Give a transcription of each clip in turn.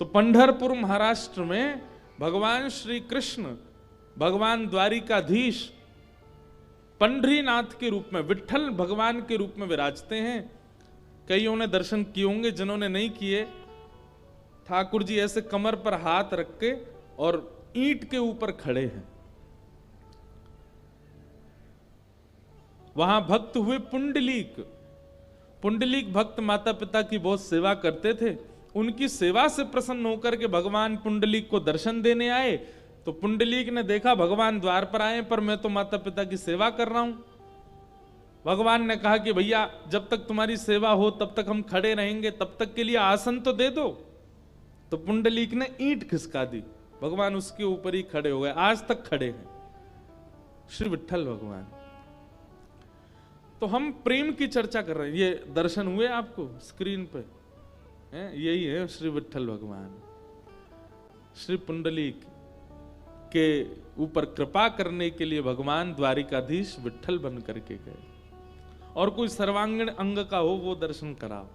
तो पंढरपुर महाराष्ट्र में भगवान श्री कृष्ण भगवान द्वारिकाधीश पंढरीनाथ के रूप में, विट्ठल भगवान के रूप में विराजते हैं। कईयों ने दर्शन किए होंगे, जिन्होंने नहीं किए, ठाकुर जी ऐसे कमर पर हाथ रख के और ईंट के ऊपर खड़े हैं। वहां भक्त हुए पुंडलीक। पुंडलीक भक्त माता पिता की बहुत सेवा करते थे। उनकी सेवा से प्रसन्न होकर के भगवान पुंडलीक को दर्शन देने आए। तो पुंडलीक ने देखा भगवान द्वार पर आए, पर मैं तो माता पिता की सेवा कर रहा हूं। भगवान ने कहा कि भैया जब तक तुम्हारी सेवा हो तब तक हम खड़े रहेंगे, तब तक के लिए आसन तो दे दो। तो पुंडलीक ने ईंट खिसका दी, भगवान उसके ऊपर ही खड़े हो गए, आज तक खड़े हैं श्री विट्ठल भगवान। तो हम प्रेम की चर्चा कर रहे हैं। ये दर्शन हुए आपको स्क्रीन पे यही है श्री विट्ठल भगवान। श्री पुंडलीक के ऊपर कृपा करने के लिए भगवान द्वारिकाधीश विट्ठल बन करके गए। और कोई सर्वांगीण अंग का हो वो दर्शन कराओ।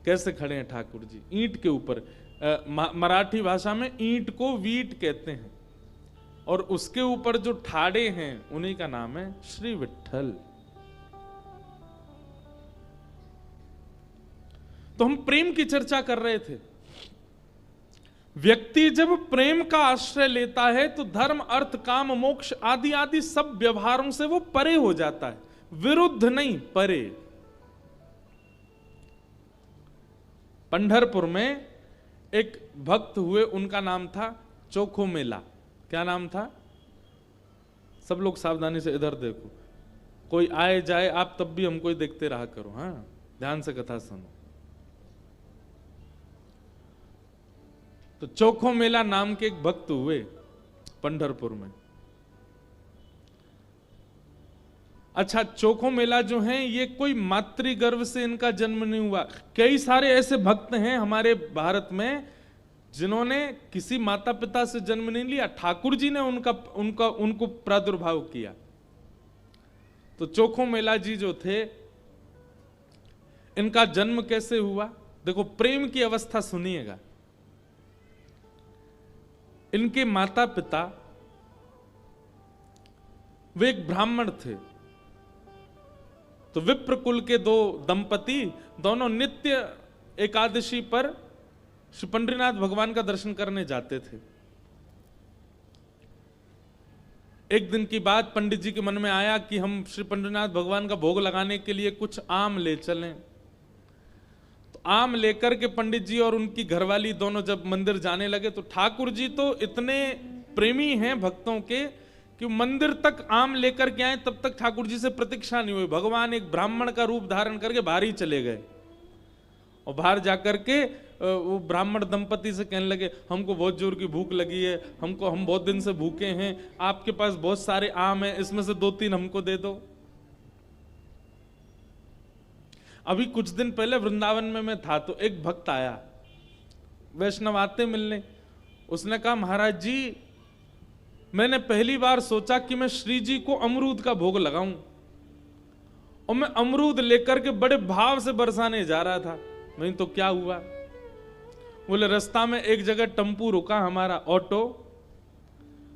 कैसे खड़े हैं ठाकुर जी ईंट के ऊपर। मराठी भाषा में ईंट को वीट कहते हैं, और उसके ऊपर जो ठाड़े हैं उन्हीं का नाम है श्री विट्ठल। तो हम प्रेम की चर्चा कर रहे थे। व्यक्ति जब प्रेम का आश्रय लेता है तो धर्म अर्थ काम मोक्ष आदि आदि सब व्यवहारों से वो परे हो जाता है, विरुद्ध नहीं, परे। पंढरपुर में एक भक्त हुए, उनका नाम था चोखो मेला। क्या नाम था? सब लोग सावधानी से इधर देखो, कोई आए जाए आप तब भी हमको ही देखते रहा करो। हाँ, ध्यान से कथा सुनो। तो चोखो मेला नाम के एक भक्त हुए पंढरपुर में। अच्छा, चोखो मेला जो है ये कोई मातृगर्भ से इनका जन्म नहीं हुआ। कई सारे ऐसे भक्त हैं हमारे भारत में जिन्होंने किसी माता पिता से जन्म नहीं लिया, ठाकुर जी ने उनको प्रादुर्भाव किया। तो चोखो मेला जी जो थे, इनका जन्म कैसे हुआ? देखो प्रेम की अवस्था सुनिएगा। इनके माता पिता वे एक ब्राह्मण थे। तो विप्र कुल के दो दंपति दोनों नित्य एकादशी पर श्री पंढरीनाथ भगवान का दर्शन करने जाते थे। एक दिन की बात, पंडित जी के मन में आया कि हम श्री पंढरीनाथ भगवान का भोग लगाने के लिए कुछ आम ले चलें। तो आम लेकर के पंडित जी और उनकी घरवाली दोनों जब मंदिर जाने लगे, तो ठाकुर जी तो इतने प्रेमी हैं भक्तों के कि मंदिर तक आम लेकर के आए, तब तक ठाकुर जी से प्रतीक्षा नहीं हुई। भगवान एक ब्राह्मण का रूप धारण करके बाहर ही चले गए। और बाहर जाकर के वो ब्राह्मण दंपति से कहने लगे, हमको बहुत जोर की भूख लगी है, हम बहुत दिन से भूखे हैं, आपके पास बहुत सारे आम हैं, इसमें से 2-3 हमको दे दो। अभी कुछ दिन पहले वृंदावन में मैं था, तो एक भक्त आया, वैष्णव आते मिलने। उसने कहा, महाराज जी मैंने पहली बार सोचा कि मैं श्री जी को अमरूद का भोग लगाऊं, और मैं अमरूद लेकर के बड़े भाव से बरसाने जा रहा था। नहीं तो क्या हुआ? बोले रास्ता में एक जगह टेम्पू रुका हमारा ऑटो,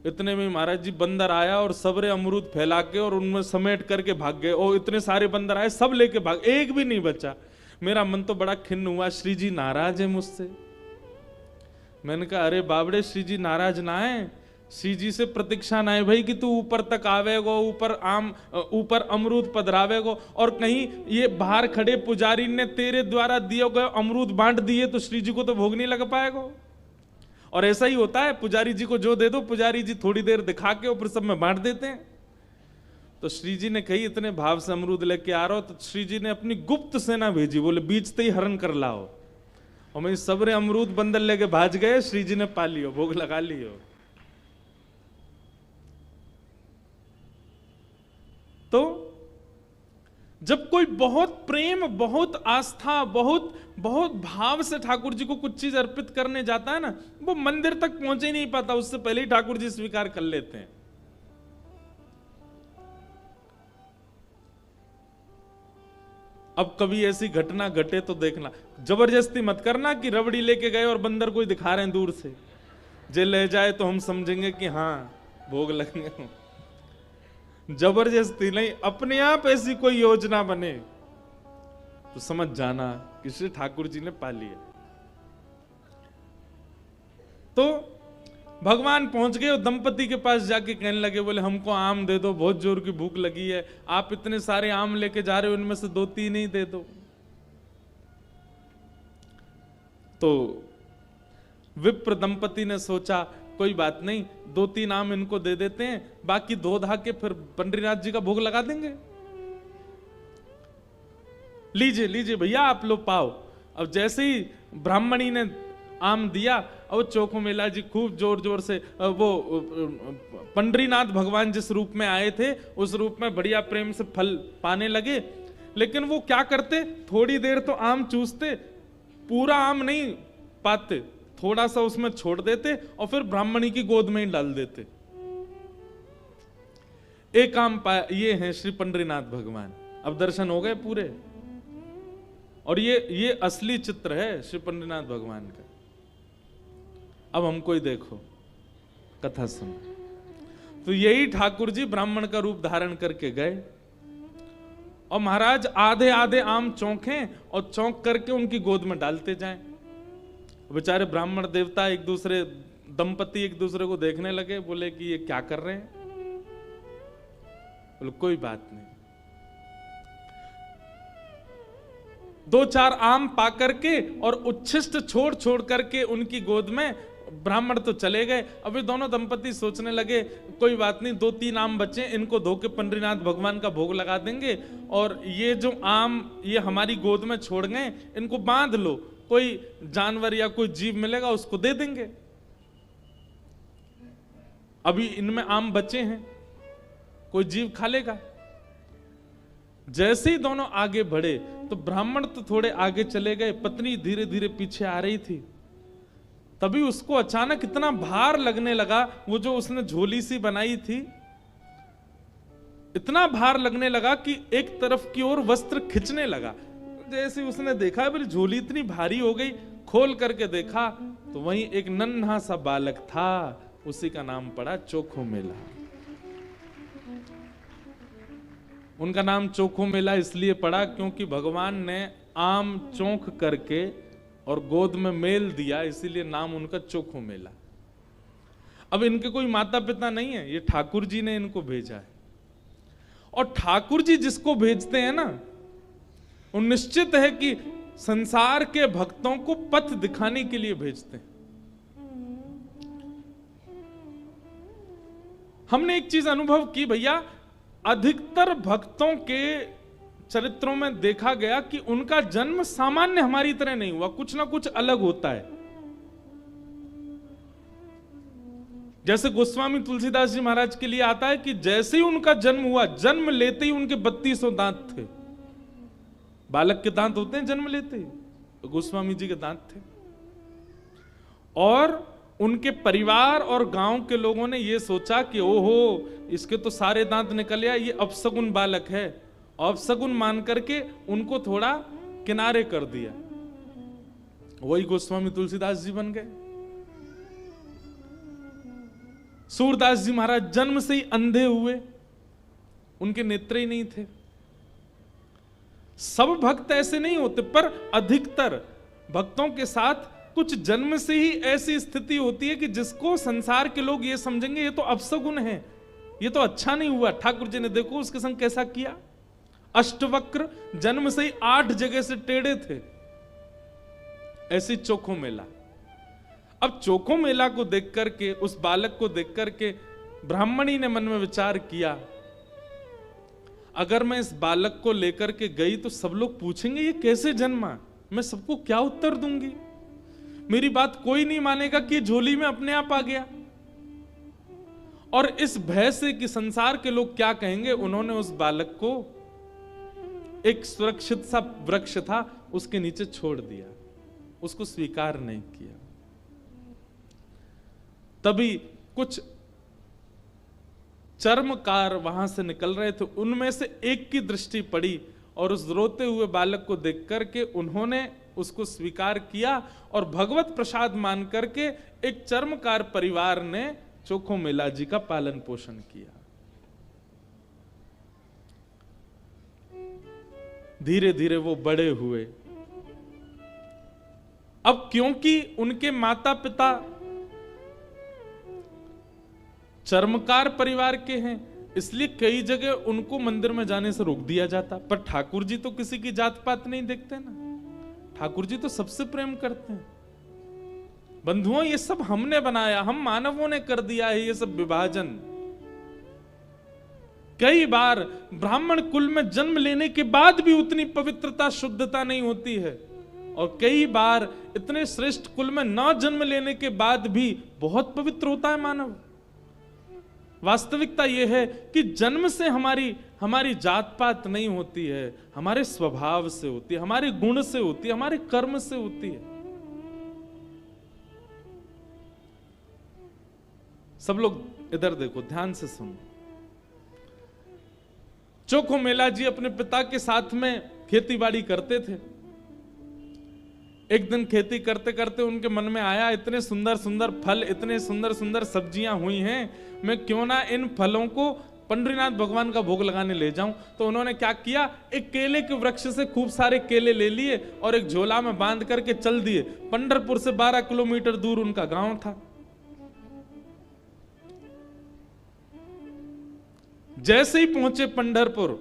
इतने में महाराज जी बंदर आया और सबरे अमरूद फैला के और उनमें समेट करके भाग गए। और इतने सारे बंदर आए, सब लेके भाग, एक भी नहीं बचा। मेरा मन तो बड़ा खिन्न हुआ, श्री जी नाराज है मुझसे। मैंने कहा, अरे बाबड़े, श्री जी नाराज ना है, श्री जी से प्रतीक्षा ना है भाई कि तू ऊपर तक आवेगो, ऊपर अमरूद पधरावेगो, और कहीं ये बाहर खड़े पुजारी ने तेरे द्वारा दिए गए अमरूद बांट दिए तो श्री जी को तो भोग नहीं लग पाएगा। और ऐसा ही होता है, पुजारी जी को जो दे दो पुजारी जी थोड़ी देर दिखा के और फिर सब में बांट देते हैं। तो श्री जी ने कही, इतने भाव से अमरूद लेके आ रहा हो, तो श्री जी ने अपनी गुप्त सेना भेजी, बोले बीचते ही हरण कर लाओ। और मैं सबरे अमरूद बंदर लेके भाज गए, श्री जी ने पा लियो, भोग लगा लियो। तो जब कोई बहुत प्रेम, बहुत आस्था, बहुत बहुत भाव से ठाकुर जी को कुछ चीज अर्पित करने जाता है ना, वो मंदिर तक पहुंचे ही नहीं पाता, उससे पहले ही ठाकुर जी स्वीकार कर लेते हैं। अब कभी ऐसी घटना घटे तो देखना, जबरदस्ती मत करना कि रबड़ी लेके गए और बंदर कोई दिखा रहे हैं दूर से, जे ले जाए तो हम समझेंगे कि हाँ भोग लगेंगे। जबरदस्ती नहीं, अपने आप ऐसी कोई योजना बने तो समझ जाना कि श्री ठाकुर जी ने पा लिया। तो भगवान पहुंच गए और दंपति के पास जाके कहने लगे, बोले हमको आम दे दो, बहुत जोर की भूख लगी है, आप इतने सारे आम लेके जा रहे हो, उनमें से 2-3 ही दे दो। तो विप्र दंपति ने सोचा कोई बात नहीं, 2-3 आम इनको दे देते हैं, बाकी 2 धा के फिर पंडरीनाथ जी का भोग लगा देंगे। लीजिए लीजिए भैया आप लोग पाओ। अब जैसे ही ब्राह्मणी ने आम दिया और चोखो मेला जी खूब जोर जोर से वो पंडरीनाथ भगवान जिस रूप में आए थे उस रूप में बढ़िया प्रेम से फल पाने लगे। लेकिन वो क्या करते, थोड़ी देर तो आम चूसते, पूरा आम नहीं पाते, थोड़ा सा उसमें छोड़ देते और फिर ब्राह्मणी की गोद में ही डाल देते। एक आम पाया, ये हैं श्री पंडरीनाथ भगवान। अब दर्शन हो गए पूरे, और ये असली चित्र है श्री पंडरीनाथ भगवान का। अब हमको ही देखो, कथा सुन। तो यही ठाकुर जी ब्राह्मण का रूप धारण करके गए और महाराज आधे आधे आम चौंके और चौंक करके उनकी गोद में डालते जाएं। बेचारे ब्राह्मण देवता एक दूसरे, दंपति एक दूसरे को देखने लगे, बोले कि ये क्या कर रहे हैं। बोले कोई बात नहीं। 2-4 आम पा करके और उच्छिष्ट छोड़ छोड़ करके उनकी गोद में ब्राह्मण तो चले गए। अभी दोनों दंपति सोचने लगे कोई बात नहीं, 2-3 आम बचे, इनको धो के पंडरीनाथ भगवान का भोग लगा देंगे, और ये जो आम ये हमारी गोद में छोड़ गए, इनको बांध लो, कोई जानवर या कोई जीव मिलेगा उसको दे देंगे। अभी इनमें आम बचे हैं, कोई जीव खा लेगा। जैसे ही दोनों आगे बढ़े तो ब्राह्मण तो थोड़े आगे चले गए, पत्नी धीरे धीरे पीछे आ रही थी। तभी उसको अचानक इतना भार लगने लगा, वो जो उसने झोली सी बनाई थी, इतना भार लगने लगा कि एक तरफ की ओर वस्त्र खिंचने लगा। जैसे उसने देखा बोले झोली इतनी भारी हो गई, खोल करके देखा तो वहीं एक नन्हा सा बालक था, उसी का नाम पड़ा चोखो मेला। उनका नाम चोखो मेला इसलिए पड़ा क्योंकि भगवान ने आम चौंक करके और गोद में मेल दिया, इसीलिए नाम उनका चोखो मेला। अब इनके कोई माता पिता नहीं है, ये ठाकुर जी ने इनको भेजा है। और ठाकुर जी जिसको भेजते हैं ना, वो निश्चित है कि संसार के भक्तों को पथ दिखाने के लिए भेजते हैं। हमने एक चीज अनुभव की भैया, अधिकतर भक्तों के चरित्रों में देखा गया कि उनका जन्म सामान्य हमारी तरह नहीं हुआ, कुछ ना कुछ अलग होता है। जैसे गोस्वामी तुलसीदास जी महाराज के लिए आता है कि जैसे ही उनका जन्म हुआ, जन्म लेते ही उनके 3200 दांत थे। बालक के दांत होते हैं जन्म लेते ही, तो गोस्वामी जी के दांत थे। और उनके परिवार और गांव के लोगों ने यह सोचा कि ओहो इसके तो सारे दांत निकल आए, ये अपसगुन बालक है, अपसगुन मान करके उनको थोड़ा किनारे कर दिया। वही गोस्वामी तुलसीदास जी बन गए। सूरदास जी महाराज जन्म से ही अंधे हुए, उनके नेत्र ही नहीं थे। सब भक्त ऐसे नहीं होते, पर अधिकतर भक्तों के साथ कुछ जन्म से ही ऐसी स्थिति होती है कि जिसको संसार के लोग ये समझेंगे ये तो अपसगुन है, ये तो अच्छा नहीं हुआ। ठाकुर जी ने देखो उसके संग कैसा किया, अष्टवक्र, जन्म से ही 8 जगह से टेढ़े थे। ऐसी चोखो मेला। अब चोखो मेला को देख करके, उस बालक को देख करके ब्राह्मणी ने मन में विचार किया, अगर मैं इस बालक को लेकर के गई तो सब लोग पूछेंगे ये कैसे जन्मा, मैं सबको क्या उत्तर दूंगी, मेरी बात कोई नहीं मानेगा कि झोली में अपने आप आ गया। और इस भय से कि संसार के लोग क्या कहेंगे, उन्होंने उस बालक को एक सुरक्षित सा वृक्ष था उसके नीचे छोड़ दिया, उसको स्वीकार नहीं किया। तभी कुछ चर्मकार वहां से निकल रहे थे, उनमें से एक की दृष्टि पड़ी और उस रोते हुए बालक को देख करके उन्होंने उसको स्वीकार किया और भगवत प्रसाद मान करके एक चर्मकार परिवार ने चोखो मेला जी का पालन पोषण किया। धीरे धीरे वो बड़े हुए। अब क्योंकि उनके माता पिता चर्मकार परिवार के हैं, इसलिए कई जगह उनको मंदिर में जाने से रोक दिया जाता। पर ठाकुर जी तो किसी की जात पात नहीं देखते ना, ठाकुर जी तो सबसे प्रेम करते हैं। बंधुओं, ये सब हमने बनाया, हम मानवों ने कर दिया है ये सब विभाजन। कई बार ब्राह्मण कुल में जन्म लेने के बाद भी उतनी पवित्रता शुद्धता नहीं होती है, और कई बार इतने श्रेष्ठ कुल में न जन्म लेने के बाद भी बहुत पवित्र होता है मानव। वास्तविकता यह है कि जन्म से हमारी जात पात नहीं होती है, हमारे स्वभाव से होती है, हमारे गुण से होती है, हमारे कर्म से होती है। सब लोग इधर देखो, ध्यान से सुनो। चोखो मेला जी अपने पिता के साथ में खेती बाड़ी करते थे। एक दिन खेती करते करते उनके मन में आया, इतने सुंदर सुंदर फल, इतने सुंदर सुंदर सब्जियां हुई हैं, मैं क्यों ना इन फलों को पंडरीनाथ भगवान का भोग लगाने ले जाऊं। तो उन्होंने क्या किया, एक केले के वृक्ष से खूब सारे केले ले लिए और एक झोला में बांध करके चल दिए। पंढरपुर से 12 किलोमीटर दूर उनका गांव था। जैसे ही पहुंचे पंढरपुर,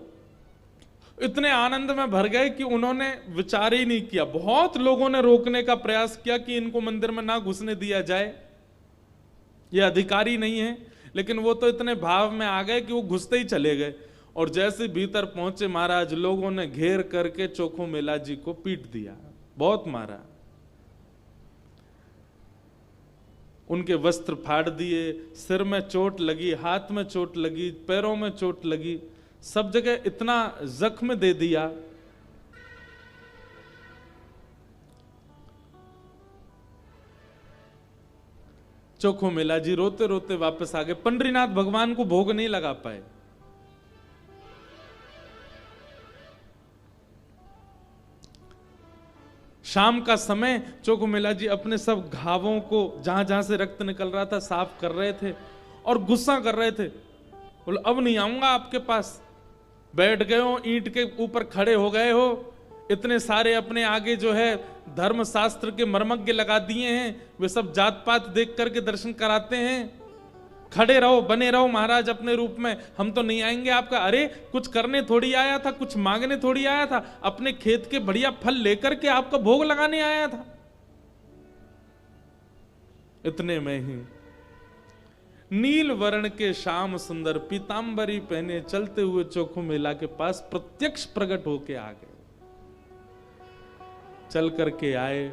इतने आनंद में भर गए कि उन्होंने विचार ही नहीं किया। बहुत लोगों ने रोकने का प्रयास किया कि इनको मंदिर में ना घुसने दिया जाए, ये अधिकारी नहीं है, लेकिन वो तो इतने भाव में आ गए कि वो घुसते ही चले गए। और जैसे भीतर पहुंचे महाराज, लोगों ने घेर करके चोखो मेला जी को पीट दिया, बहुत मारा, उनके वस्त्र फाड़ दिए, सिर में चोट लगी, हाथ में चोट लगी, पैरों में चोट लगी, सब जगह इतना जख्म दे दिया। चोखो मेला जी रोते रोते वापस आ गए। पंडरीनाथ भगवान को भोग नहीं लगा पाए। शाम का समय चोखो मेला जी अपने सब घावों को, जहां जहां से रक्त निकल रहा था, साफ कर रहे थे और गुस्सा कर रहे थे। बोले अब नहीं आऊंगा आपके पास। बैठ गए हो, ईंट के ऊपर खड़े हो गए हो, इतने सारे अपने आगे जो है धर्म शास्त्र के मर्मज्ञ लगा दिए हैं, वे सब जात पात देख करके दर्शन कराते हैं। खड़े रहो, बने रहो महाराज अपने रूप में, हम तो नहीं आएंगे आपका। अरे कुछ करने थोड़ी आया था, कुछ मांगने थोड़ी आया था, अपने खेत के बढ़िया फल लेकर के आपका भोग लगाने आया था। इतने में ही नील वर्ण के श्याम सुंदर पीतांबरी पहने चलते हुए चोखो मेला के पास प्रत्यक्ष प्रकट होके आ गए। चल करके आए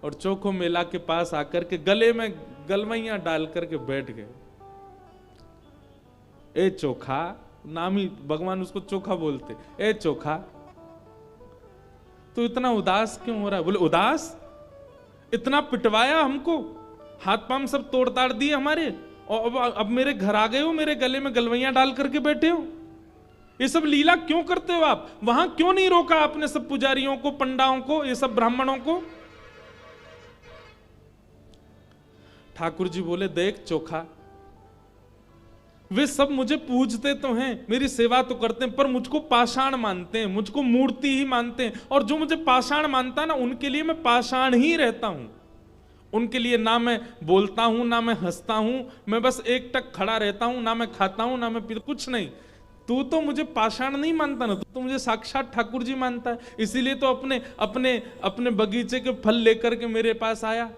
और चोखो मेला के पास आकर के गले में गलवैया डाल करके बैठ गए। ए चोखा, नाम ही भगवान उसको चोखा बोलते। ए चोखा, तो इतना उदास क्यों हो रहा है? बोले उदास, इतना पिटवाया हमको, हाथ पांव सब तोड़ ताड़ दिए हमारे, और अब मेरे घर आ गए हो, मेरे गले में गलवैया डाल करके बैठे हो। ये सब लीला क्यों करते हो आप? वहां क्यों नहीं रोका आपने सब पुजारियों को, पंडाओं को, ये सब ब्राह्मणों को? ठाकुर जी बोले देख चोखा, वे सब मुझे पूजते तो हैं, मेरी सेवा तो करते हैं, पर मुझको पाषाण मानते हैं, मुझको मूर्ति ही मानते हैं। और जो मुझे पाषाण मानता ना, उनके लिए मैं पाषाण ही रहता हूं। उनके लिए ना मैं बोलता हूं, ना मैं हंसता हूं, मैं बस एक टक खड़ा रहता हूं, ना मैं खाता हूं, ना मैं पीता, कुछ नहीं। तू तो मुझे पाषाण नहीं मानता ना, तू तो मुझे साक्षात ठाकुर जी मानता है। इसीलिए तो अपने अपने अपने बगीचे के फल लेकर के मेरे पास आया।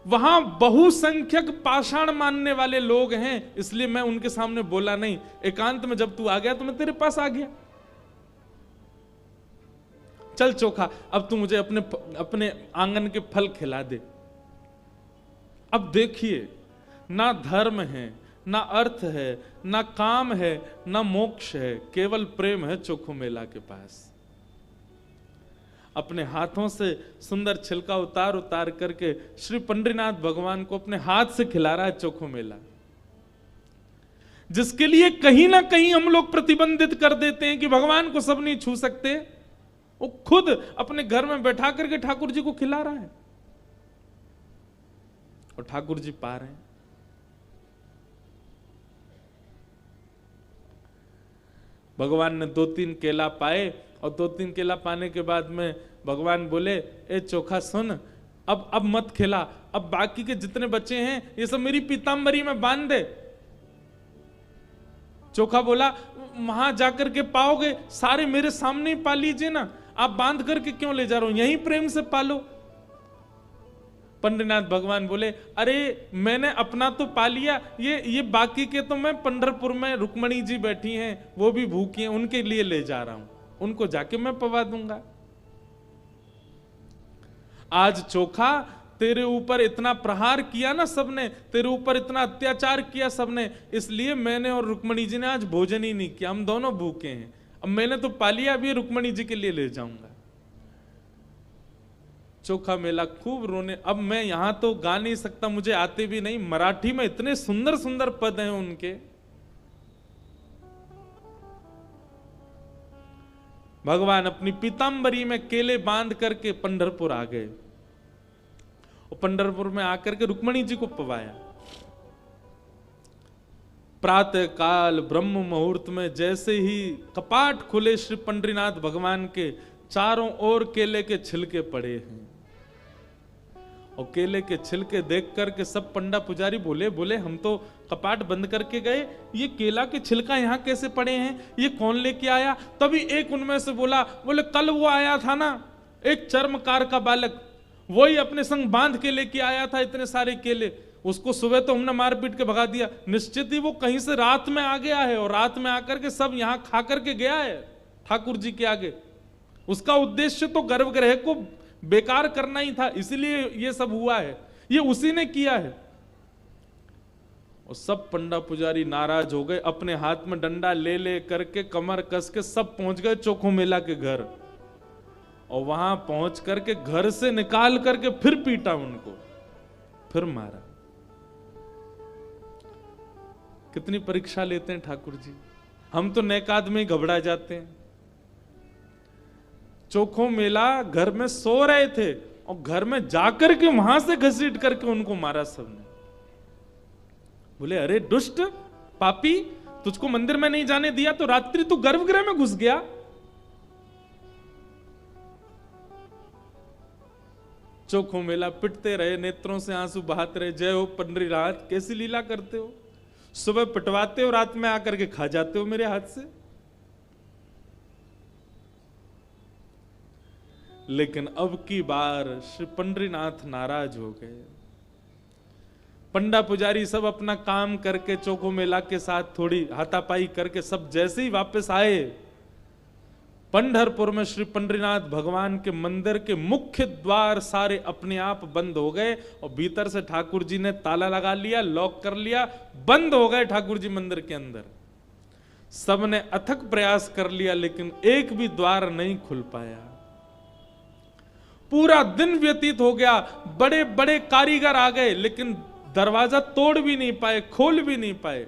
वहां बहुसंख्यक पाषाण मानने वाले लोग हैं, इसलिए मैं उनके सामने बोला नहीं। एकांत में जब तू आ गया तो मैं तेरे पास आ गया। चल चोखा, अब तू मुझे अपने आंगन के फल खिला दे। अब देखिए, ना धर्म है, ना अर्थ है, ना काम है, ना मोक्ष है, केवल प्रेम है चोखो मेला के पास। अपने हाथों से सुंदर छिलका उतार उतार करके श्री पंडरीनाथ भगवान को अपने हाथ से खिला रहा है चोखो मेला। जिसके लिए कहीं ना कहीं हम लोग प्रतिबंधित कर देते हैं कि भगवान को सब नहीं छू सकते, वो खुद अपने घर में बैठा करके ठाकुर जी को खिला रहा है और ठाकुर जी पा रहे हैं। भगवान ने 2-3 केला पाए और 2-3 केला पाने के बाद में भगवान बोले, ए चोखा सुन, अब मत खिला, अब बाकी के जितने बच्चे हैं ये सब मेरी पीतांबरी में बांध दे। चोखा बोला, वहां जाकर के पाओगे, सारे मेरे सामने ही पा लीजिए ना, आप बांध करके क्यों ले जा रहे हो, यहीं प्रेम से पालो। पंडरीनाथ भगवान बोले, अरे मैंने अपना तो पा लिया, ये बाकी के तो मैं पंढरपुर में रुक्मणी जी बैठी हैं, वो भी भूखी हैं, उनके लिए ले जा रहा हूं, उनको जाके मैं पवा दूंगा। आज चोखा तेरे ऊपर इतना प्रहार किया ना सबने, तेरे ऊपर इतना अत्याचार किया सबने, इसलिए मैंने और रुक्मणी जी ने आज भोजन ही नहीं किया, हम दोनों भूखे हैं। अब मैंने तो पा लिया, अभी रुक्मणी जी के लिए ले जाऊंगा। चोखा मेला खूब रोने। अब मैं यहां तो गा नहीं सकता, मुझे आते भी नहीं, मराठी में इतने सुंदर सुंदर पद हैं उनके। भगवान अपनी पीतांबरी में केले बांध करके पंढरपुर आ गए और पंढरपुर में आकर के रुक्मणी जी को पवाया। प्रातः काल ब्रह्म मुहूर्त में जैसे ही कपाट खुले, श्री पंडरीनाथ भगवान के चारों ओर केले के छिलके पड़े हैं और केले के छिलके देख करके सब पंडा पुजारी बोले हम तो कपाट बंद करके गए, ये केला के छिलका यहाँ कैसे पड़े हैं, ये कौन लेके आया। तभी एक उनमें से बोले कल वो आया था ना एक चर्मकार का बालक, वही अपने संग बांध के लेके आया था इतने सारे केले, उसको सुबह तो हमने मार पीट के भगा दिया, निश्चित ही वो कहीं से रात में आ गया है और रात में आकर के सब यहां खा करके गया है ठाकुर जी के आगे। उसका उद्देश्य तो गर्भगृह को बेकार करना ही था, इसीलिए ये सब हुआ है, ये उसी ने किया है। और सब पंडा पुजारी नाराज हो गए, अपने हाथ में डंडा ले करके कमर कस के सब पहुंच गए चोखो मेला के घर और वहां पहुंच करके घर से निकाल करके फिर पीटा उनको, फिर मारा। कितनी परीक्षा लेते हैं ठाकुर जी, हम तो नेकाद में घबरा जाते हैं। चोखो मेला घर में सो रहे थे और घर में जाकर के वहां से घसीट करके उनको मारा सबने। बोले अरे दुष्ट पापी, तुझको मंदिर में नहीं जाने दिया तो रात्रि तू गर्भगृह में घुस गया। चोखो मेला पिटते रहे, नेत्रों से आंसू बहाते रहे, जय हो पंडरीनाथ, कैसी लीला करते हो, सुबह पिटवाते हो, रात में आकर के खा जाते हो मेरे हाथ से। लेकिन अब की बार श्री पंडरीनाथ नाराज हो गए। पंडा पुजारी सब अपना काम करके चोखो मेला के साथ थोड़ी हाथापाई करके सब जैसे ही वापस आए, पंढरपुर में श्री पंडरीनाथ भगवान के मंदिर के मुख्य द्वार सारे अपने आप बंद हो गए और भीतर से ठाकुर जी ने ताला लगा लिया, लॉक कर लिया, बंद हो गए ठाकुर जी मंदिर के अंदर। सबने अथक प्रयास कर लिया लेकिन एक भी द्वार नहीं खुल पाया। पूरा दिन व्यतीत हो गया, बड़े बड़े कारीगर आ गए लेकिन दरवाजा तोड़ भी नहीं पाए, खोल भी नहीं पाए।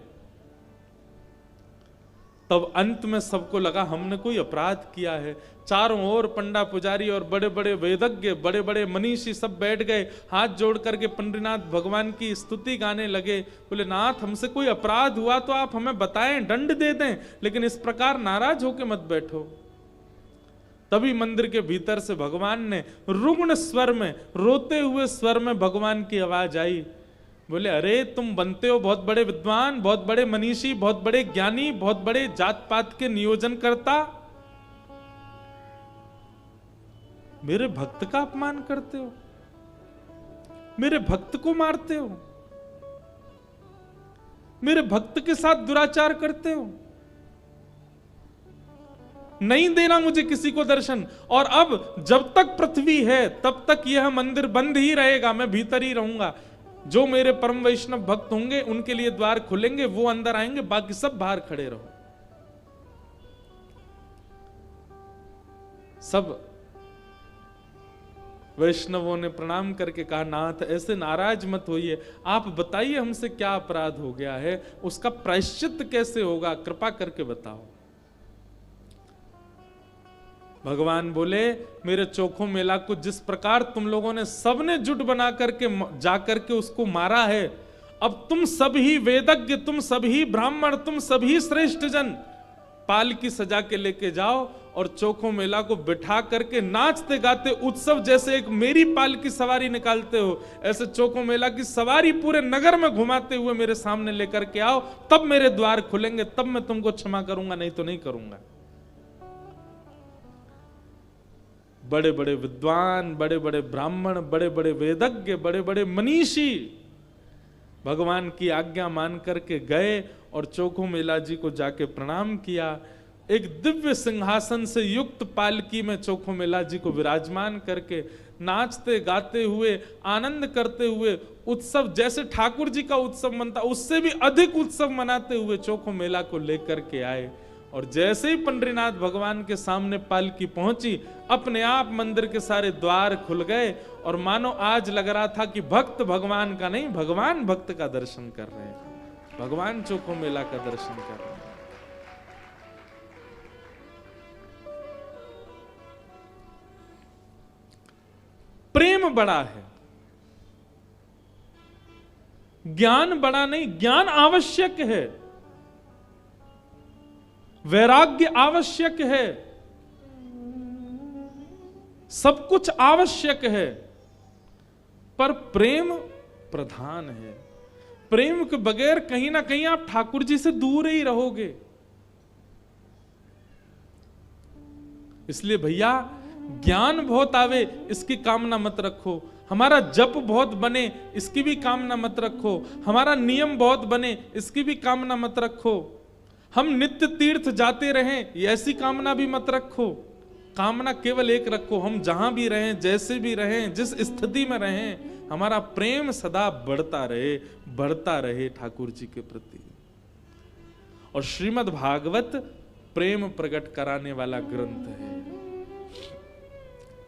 तब अंत में सबको लगा हमने कोई अपराध किया है। चारों ओर पंडा पुजारी और बड़े बड़े वेदज्ञ, बड़े बड़े मनीषी सब बैठ गए, हाथ जोड़ करके पंडरीनाथ भगवान की स्तुति गाने लगे। बोले नाथ, हमसे कोई अपराध हुआ तो आप हमें बताएं, दंड दे दें, लेकिन इस प्रकार नाराज होकर मत बैठो। तभी मंदिर के भीतर से भगवान ने रुग्ण स्वर में, रोते हुए स्वर में भगवान की आवाज आई। बोले अरे तुम बनते हो बहुत बड़े विद्वान, बहुत बड़े मनीषी, बहुत बड़े ज्ञानी, बहुत बड़े जात पात के नियोजन करता, मेरे भक्त का अपमान करते हो, मेरे भक्त को मारते हो, मेरे भक्त के साथ दुराचार करते हो। नहीं देना मुझे किसी को दर्शन, और अब जब तक पृथ्वी है तब तक यह मंदिर बंद ही रहेगा, मैं भीतर ही रहूंगा। जो मेरे परम वैष्णव भक्त होंगे उनके लिए द्वार खुलेंगे, वो अंदर आएंगे, बाकी सब बाहर खड़े रहो। सब वैष्णवों ने प्रणाम करके कहा, नाथ ऐसे नाराज मत होइए, आप बताइए हमसे क्या अपराध हो गया है, उसका प्रायश्चित कैसे होगा, कृपा करके बताओ। भगवान बोले, मेरे चोखो मेला को जिस प्रकार तुम लोगों ने सबने जुट बना करके जाकर के उसको मारा है, अब तुम सभी वेदज्ञ, तुम सभी ब्राह्मण, तुम सभी श्रेष्ठ जन पालकी सजा के लेके जाओ और चोखो मेला को बिठा करके नाचते गाते उत्सव जैसे एक मेरी पालकी सवारी निकालते हो, ऐसे चोखो मेला की सवारी पूरे नगर में घुमाते हुए मेरे सामने लेकर के आओ, तब मेरे द्वार खुलेंगे, तब मैं तुमको क्षमा करूंगा, नहीं तो नहीं करूंगा। बड़े बड़े विद्वान, बड़े बड़े ब्राह्मण, बड़े बड़े वेदज्ञ, बड़े बड़े मनीषी भगवान की आज्ञा मान करके गए और चोखो मेला जी को जाके प्रणाम किया। एक दिव्य सिंहासन से युक्त पालकी में चोखो मेला जी को विराजमान करके नाचते गाते हुए, आनंद करते हुए, उत्सव जैसे ठाकुर जी का उत्सव मनता उससे भी अधिक उत्सव मनाते हुए चोखो मेला को लेकर के आए। और जैसे ही पंडरीनाथ भगवान के सामने पालकी पहुंची, अपने आप मंदिर के सारे द्वार खुल गए और मानो आज लग रहा था कि भक्त भगवान का नहीं, भगवान भक्त का दर्शन कर रहे हैं, भगवान चोखो मेला का दर्शन कर रहे हैं। प्रेम बड़ा है, ज्ञान बड़ा नहीं। ज्ञान आवश्यक है, वैराग्य आवश्यक है, सब कुछ आवश्यक है, पर प्रेम प्रधान है। प्रेम के बगैर कहीं ना कहीं आप ठाकुर जी से दूर ही रहोगे। इसलिए भैया, ज्ञान बहुत आवे इसकी कामना मत रखो, हमारा जप बहुत बने इसकी भी कामना मत रखो, हमारा नियम बहुत बने इसकी भी कामना मत रखो, हम नित्य तीर्थ जाते रहें ऐसी कामना भी मत रखो। कामना केवल एक रखो, हम जहां भी रहें, जैसे भी रहें, जिस स्थिति में रहें, हमारा प्रेम सदा बढ़ता रहे ठाकुर जी के प्रति। और श्रीमद् भागवत प्रेम प्रकट कराने वाला ग्रंथ है।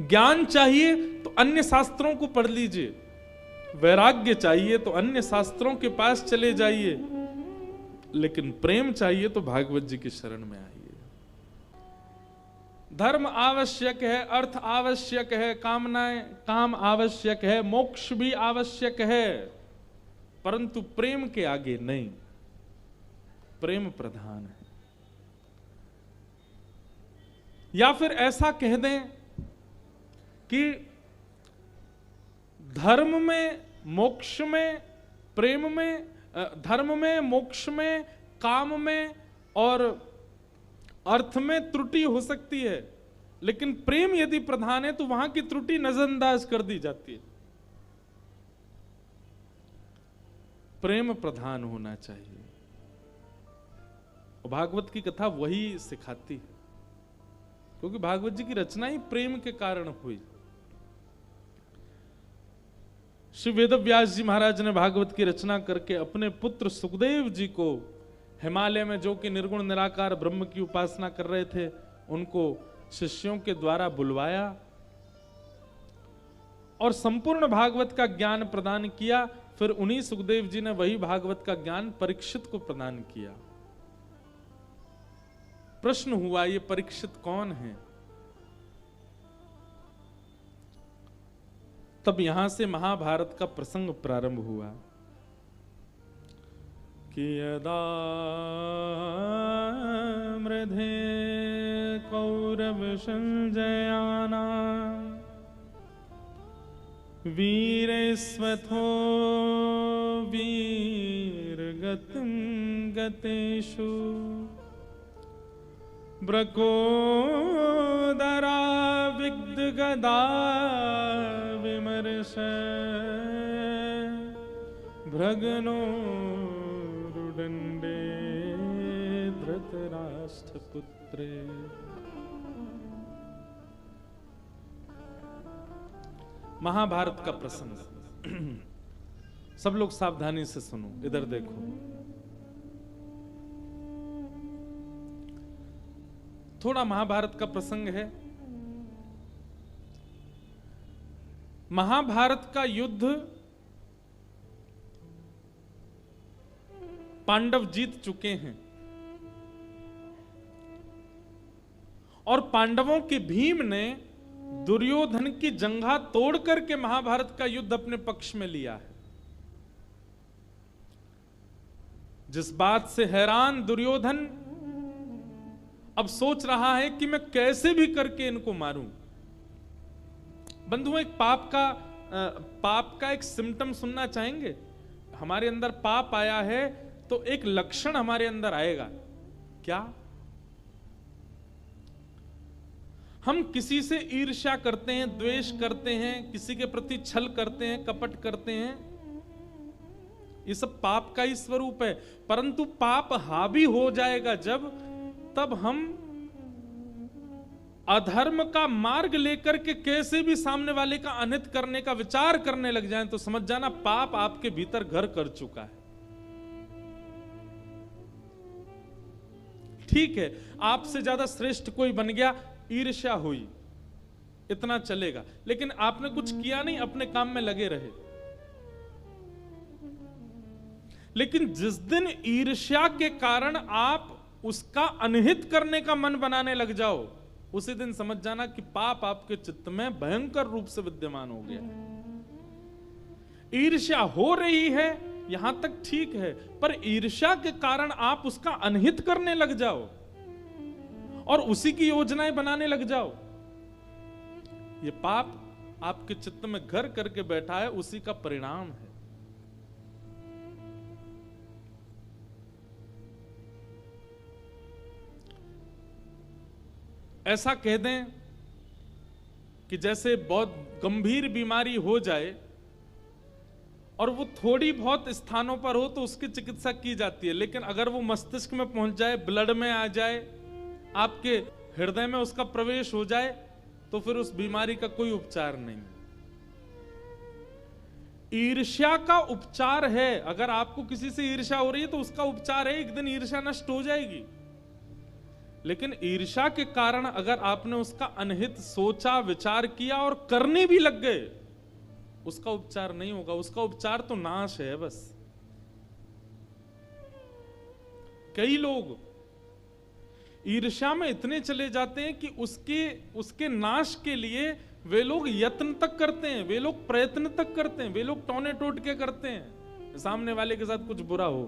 ज्ञान चाहिए तो अन्य शास्त्रों को पढ़ लीजिए, वैराग्य चाहिए तो अन्य शास्त्रों के पास चले जाइए, लेकिन प्रेम चाहिए तो भागवत जी की शरण में आइए। धर्म आवश्यक है, अर्थ आवश्यक है, काम आवश्यक है, मोक्ष भी आवश्यक है, परंतु प्रेम के आगे नहीं। प्रेम प्रधान है। या फिर ऐसा कह दें कि धर्म में, मोक्ष में, प्रेम में, धर्म में, मोक्ष में, काम में और अर्थ में त्रुटि हो सकती है, लेकिन प्रेम यदि प्रधान है तो वहां की त्रुटि नजरअंदाज कर दी जाती है। प्रेम प्रधान होना चाहिए। और भागवत की कथा वही सिखाती है, क्योंकि भागवत जी की रचना ही प्रेम के कारण हुई। श्री वेदव्यास जी महाराज ने भागवत की रचना करके अपने पुत्र सुखदेव जी को हिमालय में, जो कि निर्गुण निराकार ब्रह्म की उपासना कर रहे थे, उनको शिष्यों के द्वारा बुलवाया और संपूर्ण भागवत का ज्ञान प्रदान किया। फिर उन्हीं सुखदेव जी ने वही भागवत का ज्ञान परीक्षित को प्रदान किया। प्रश्न हुआ, ये परीक्षित कौन है? तब यहां से महाभारत का प्रसंग प्रारंभ हुआ कि यदा मृधे कौरव संजयाना वीरेस्वथो वीरगतिं गतेषु ब्रकोदरा विद्गदा विमर्श भ्रगनो रुदंडे धृतराष्ट्रपुत्रे। महाभारत का प्रसंग। सब लोग सावधानी से सुनो, इधर देखो। थोड़ा महाभारत का प्रसंग है। महाभारत का युद्ध पांडव जीत चुके हैं और पांडवों के भीम ने दुर्योधन की जंघा तोड़ करके महाभारत का युद्ध अपने पक्ष में लिया है। जिस बात से हैरान दुर्योधन अब सोच रहा है कि मैं कैसे भी करके इनको मारूं। बंधुओं, एक पाप का एक सिम्टम सुनना चाहेंगे? हमारे अंदर पाप आया है तो एक लक्षण हमारे अंदर आएगा। क्या? हम किसी से ईर्ष्या करते हैं, द्वेष करते हैं, किसी के प्रति छल करते हैं, कपट करते हैं। ये सब पाप का ही स्वरूप है। परंतु पाप हावी हो जाएगा तब हम अधर्म का मार्ग लेकर के कैसे भी सामने वाले का अनित करने का विचार करने लग जाएं तो समझ जाना पाप आपके भीतर घर कर चुका है। ठीक है, आपसे ज्यादा श्रेष्ठ कोई बन गया, ईर्ष्या हुई, इतना चलेगा, लेकिन आपने कुछ किया नहीं, अपने काम में लगे रहे। लेकिन जिस दिन ईर्ष्या के कारण आप उसका अनहित करने का मन बनाने लग जाओ, उसी दिन समझ जाना कि पाप आपके चित्त में भयंकर रूप से विद्यमान हो गया। ईर्ष्या हो रही है यहां तक ठीक है, पर ईर्ष्या के कारण आप उसका अनहित करने लग जाओ और उसी की योजनाएं बनाने लग जाओ, ये पाप आपके चित्त में घर करके बैठा है, उसी का परिणाम है। ऐसा कह दें कि जैसे बहुत गंभीर बीमारी हो जाए और वो थोड़ी बहुत स्थानों पर हो तो उसकी चिकित्सा की जाती है, लेकिन अगर वो मस्तिष्क में पहुंच जाए, ब्लड में आ जाए, आपके हृदय में उसका प्रवेश हो जाए, तो फिर उस बीमारी का कोई उपचार नहीं। ईर्ष्या का उपचार है। अगर आपको किसी से ईर्ष्या हो रही है तो उसका उपचार है, एक दिन ईर्ष्या नष्ट हो जाएगी। लेकिन ईर्ष्या के कारण अगर आपने उसका अनहित सोचा, विचार किया और करने भी लग गए, उसका उपचार नहीं होगा। उसका उपचार तो नाश है बस। कई लोग ईर्ष्या में इतने चले जाते हैं कि उसके नाश के लिए वे लोग यत्न तक करते हैं, वे लोग प्रयत्न तक करते हैं, वे लोग टोने टोट के करते हैं सामने वाले के साथ कुछ बुरा हो।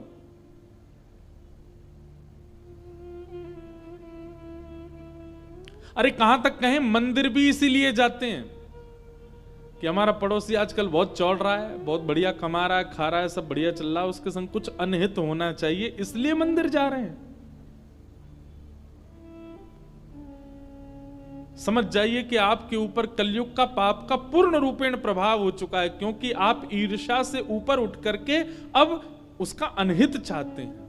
अरे कहां तक कहें, मंदिर भी इसीलिए जाते हैं कि हमारा पड़ोसी आजकल बहुत चौड़ रहा है, बहुत बढ़िया कमा रहा है, खा रहा है, सब बढ़िया चल रहा है, उसके संग कुछ अनहित होना चाहिए, इसलिए मंदिर जा रहे हैं। समझ जाइए कि आपके ऊपर कलयुग का पाप का पूर्ण रूपेण प्रभाव हो चुका है, क्योंकि आप ईर्ष्या से ऊपर उठ करके अब उसका अनहित चाहते हैं।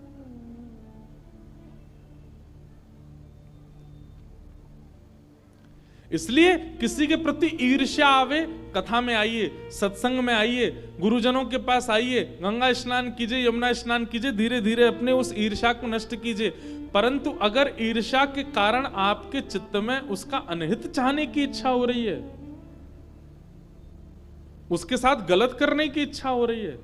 इसलिए किसी के प्रति ईर्ष्या आवे, कथा में आइए, सत्संग में आइए, गुरुजनों के पास आइए, गंगा स्नान कीजिए, यमुना स्नान कीजिए, धीरे धीरे अपने उस ईर्ष्या को नष्ट कीजिए। परंतु अगर ईर्ष्या के कारण आपके चित्त में उसका अनहित चाहने की इच्छा हो रही है, उसके साथ गलत करने की इच्छा हो रही है,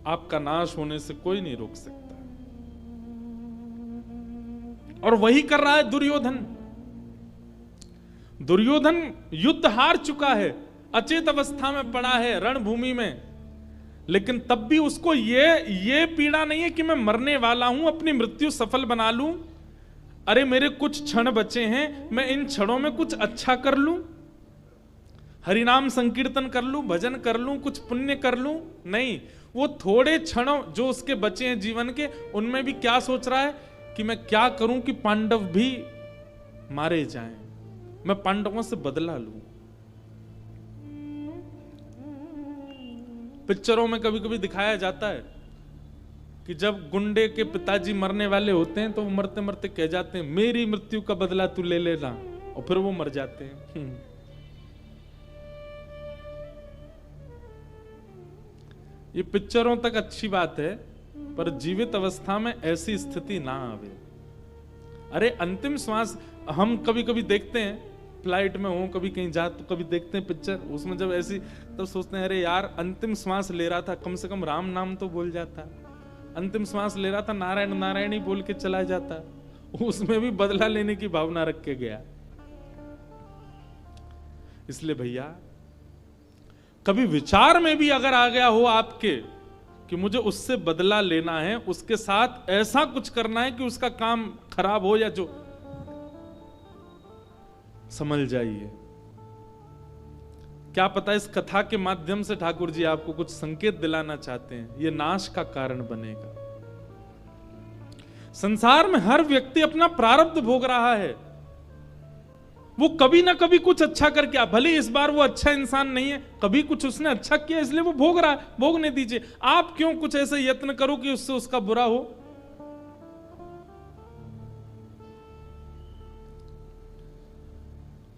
आपका नाश होने से कोई नहीं रोक सकता। और वही कर रहा है दुर्योधन। दुर्योधन युद्ध हार चुका है, अचेत अवस्था में पड़ा है रणभूमि में, लेकिन तब भी उसको ये पीड़ा नहीं है कि मैं मरने वाला हूं, अपनी मृत्यु सफल बना लूं। अरे मेरे कुछ क्षण बचे हैं, मैं इन क्षणों में कुछ अच्छा कर लूं, हरिनाम संकीर्तन कर लूं, भजन कर लूं, कुछ पुण्य कर लूं। नहीं, वो थोड़े क्षणों जो उसके बचे हैं जीवन के, उनमें भी क्या सोच रहा है कि मैं क्या करूं कि पांडव भी मारे जाएं, मैं पांडवों से बदला लूं। पिक्चरों में कभी कभी दिखाया जाता है कि जब गुंडे के पिताजी मरने वाले होते हैं तो वो मरते मरते कह जाते हैं, मेरी मृत्यु का बदला तू ले लेना, और फिर वो मर जाते हैं। ये पिक्चरों तक अच्छी बात है, पर जीवित अवस्था में ऐसी स्थिति ना आवे। अरे अंतिम श्वास, हम कभी कभी देखते हैं फ्लाइट में हो, कभी कहीं जा तो कभी देखते हैं पिक्चर, उसमें जब ऐसी तब सोचते हैं अरे यार अंतिम श्वास ले रहा था, कम से कम राम नाम तो बोल जाता, अंतिम श्वास ले रहा था नारायण नारायण ही बोल के चला जाता, उसमें भी बदला लेने की भावना रख के गया। इसलिए भैया कभी विचार में भी अगर आ गया हो आपके कि मुझे उससे बदला लेना है, उसके साथ ऐसा कुछ करना है कि उसका काम खराब हो या जो, समझ जाइए क्या पता इस कथा के माध्यम से ठाकुर जी आपको कुछ संकेत दिलाना चाहते हैं, ये नाश का कारण बनेगा। संसार में हर व्यक्ति अपना प्रारब्ध भोग रहा है, वो कभी ना कभी कुछ अच्छा करके, भले इस बार वो अच्छा इंसान नहीं है, कभी कुछ उसने अच्छा किया इसलिए वो भोग रहा है, भोगने दीजिए। आप क्यों कुछ ऐसे यत्न करो कि उससे उसका बुरा हो।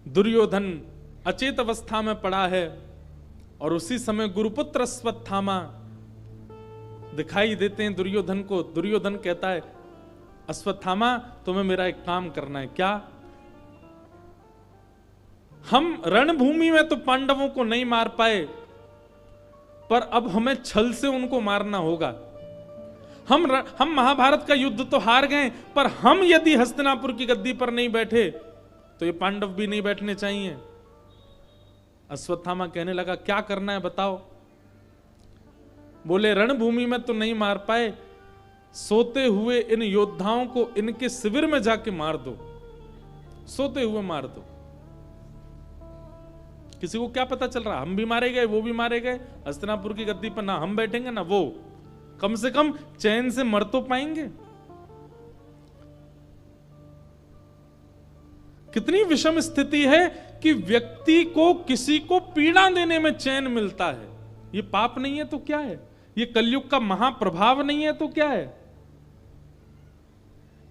दुर्योधन अचेत अवस्था में पड़ा है और उसी समय गुरुपुत्र अश्वत्थामा दिखाई देते हैं दुर्योधन को। दुर्योधन कहता है अश्वत्थामा तुम्हें मेरा एक काम करना है। क्या? हम रणभूमि में तो पांडवों को नहीं मार पाए, पर अब हमें छल से उनको मारना होगा। हम महाभारत का युद्ध तो हार गए, पर हम यदि हस्तिनापुर की गद्दी पर नहीं बैठे तो ये पांडव भी नहीं बैठने चाहिए। अश्वत्थामा कहने लगा क्या करना है बताओ। बोले रणभूमि में तो नहीं मार पाए, सोते हुए इन योद्धाओं को इनके शिविर में जाके मार दो, सोते हुए मार दो। किसी को क्या पता चल रहा, हम भी मारे गए वो भी मारे गए, हस्तिनापुर की गद्दी पर ना हम बैठेंगे ना वो, कम से कम चैन से मर तो पाएंगे। कितनी विषम स्थिति है कि व्यक्ति को किसी को पीड़ा देने में चैन मिलता है। ये पाप नहीं है तो क्या है? ये कलयुग का महाप्रभाव नहीं है तो क्या है?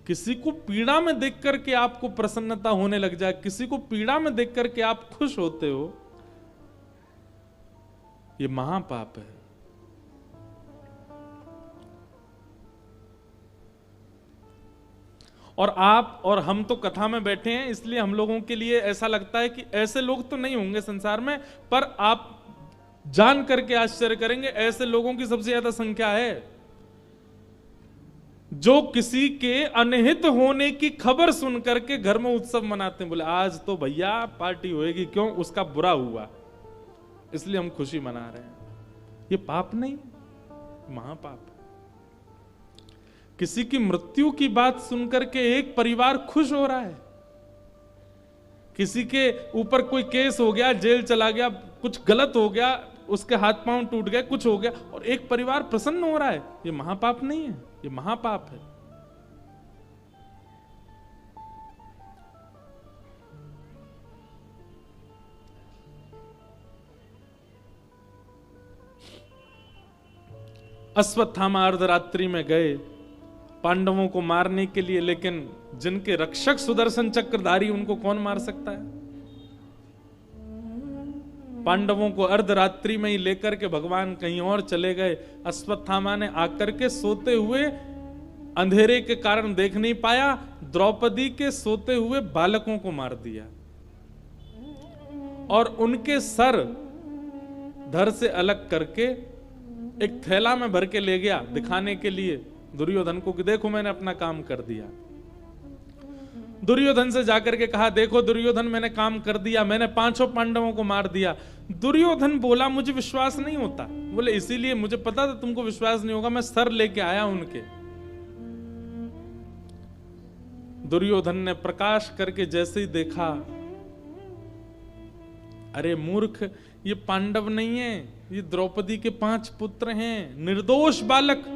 किसी को पीड़ा में देख करके आपको प्रसन्नता होने लग जाए, किसी को पीड़ा में देख करके आप खुश होते हो, ये महापाप है। और आप और हम तो कथा में बैठे हैं, इसलिए हम लोगों के लिए ऐसा लगता है कि ऐसे लोग तो नहीं होंगे संसार में, पर आप जान करके आश्चर्य करेंगे ऐसे लोगों की सबसे ज्यादा संख्या है जो किसी के अनहित होने की खबर सुन करके घर में उत्सव मनाते हैं। बोले आज तो भैया पार्टी होएगी, क्यों? उसका बुरा हुआ इसलिए हम खुशी मना रहे हैं। ये पाप नहीं, महापाप। किसी की मृत्यु की बात सुनकर के एक परिवार खुश हो रहा है, किसी के ऊपर कोई केस हो गया, जेल चला गया, कुछ गलत हो गया, उसके हाथ पांव टूट गए, कुछ हो गया और एक परिवार प्रसन्न हो रहा है, ये महापाप नहीं है, ये महापाप है। अश्वत्थामा अर्धरात्रि में गए पांडवों को मारने के लिए, लेकिन जिनके रक्षक सुदर्शन चक्रधारी, उनको कौन मार सकता है? पांडवों को अर्धरात्रि में ही लेकर के भगवान कहीं और चले गए। अश्वत्थामा ने आकर के सोते हुए, अंधेरे के कारण देख नहीं पाया, द्रौपदी के सोते हुए बालकों को मार दिया और उनके सर धड़ से अलग करके एक थैला में भर के ले गया दिखाने के लिए दुर्योधन को कि देखो मैंने अपना काम कर दिया। दुर्योधन से जाकर के कहा देखो दुर्योधन मैंने काम कर दिया, मैंने 5 पांडवों को मार दिया। दुर्योधन बोला मुझे विश्वास नहीं होता। बोले इसीलिए मुझे पता था तुमको विश्वास नहीं होगा, मैं सर लेके आया उनके। दुर्योधन ने प्रकाश करके जैसे ही देखा, अरे मूर्ख, ये पांडव नहीं है, ये द्रौपदी के 5 पुत्र हैं, निर्दोष बालक।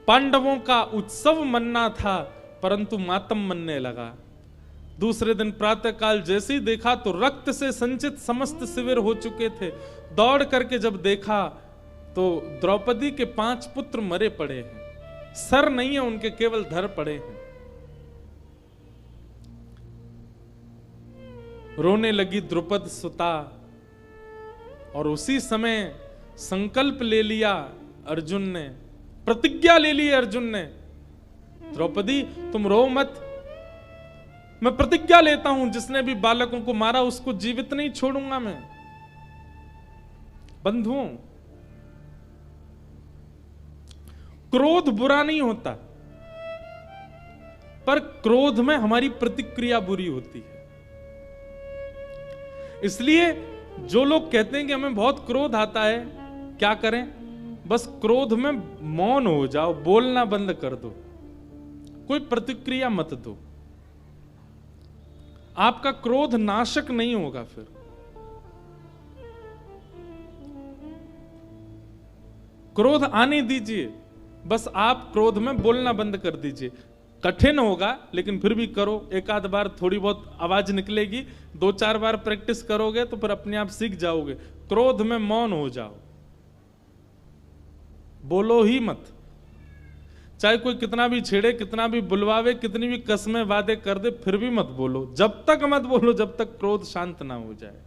पांडवों का उत्सव मनना था परंतु मातम मनने लगा। दूसरे दिन प्रातःकाल जैसे ही देखा तो रक्त से संचित समस्त शिविर हो चुके थे। दौड़ करके जब देखा तो द्रौपदी के 5 पुत्र मरे पड़े हैं, सर नहीं है उनके, केवल धड़ पड़े हैं। रोने लगी द्रुपद सुता और उसी समय संकल्प ले लिया अर्जुन ने, प्रतिज्ञा ले ली अर्जुन ने, द्रौपदी तुम रो मत, मैं प्रतिज्ञा लेता हूं जिसने भी बालकों को मारा उसको जीवित नहीं छोड़ूंगा मैं। बंधुओं, क्रोध बुरा नहीं होता, पर क्रोध में हमारी प्रतिक्रिया बुरी होती है। इसलिए जो लोग कहते हैं कि हमें बहुत क्रोध आता है, क्या करें? बस क्रोध में मौन हो जाओ, बोलना बंद कर दो, कोई प्रतिक्रिया मत दो। आपका क्रोध नाशक नहीं होगा। फिर क्रोध आने दीजिए, बस आप क्रोध में बोलना बंद कर दीजिए। कठिन होगा लेकिन फिर भी करो, एक आध बार थोड़ी बहुत आवाज निकलेगी, 2-4 बार प्रैक्टिस करोगे तो फिर अपने आप सीख जाओगे। क्रोध में मौन हो जाओ, बोलो ही मत। चाहे कोई कितना भी छेड़े, कितना भी बुलवावे, कितनी भी कस्में वादे कर दे, फिर भी मत बोलो। जब तक मत बोलो जब तक क्रोध शांत ना हो जाए।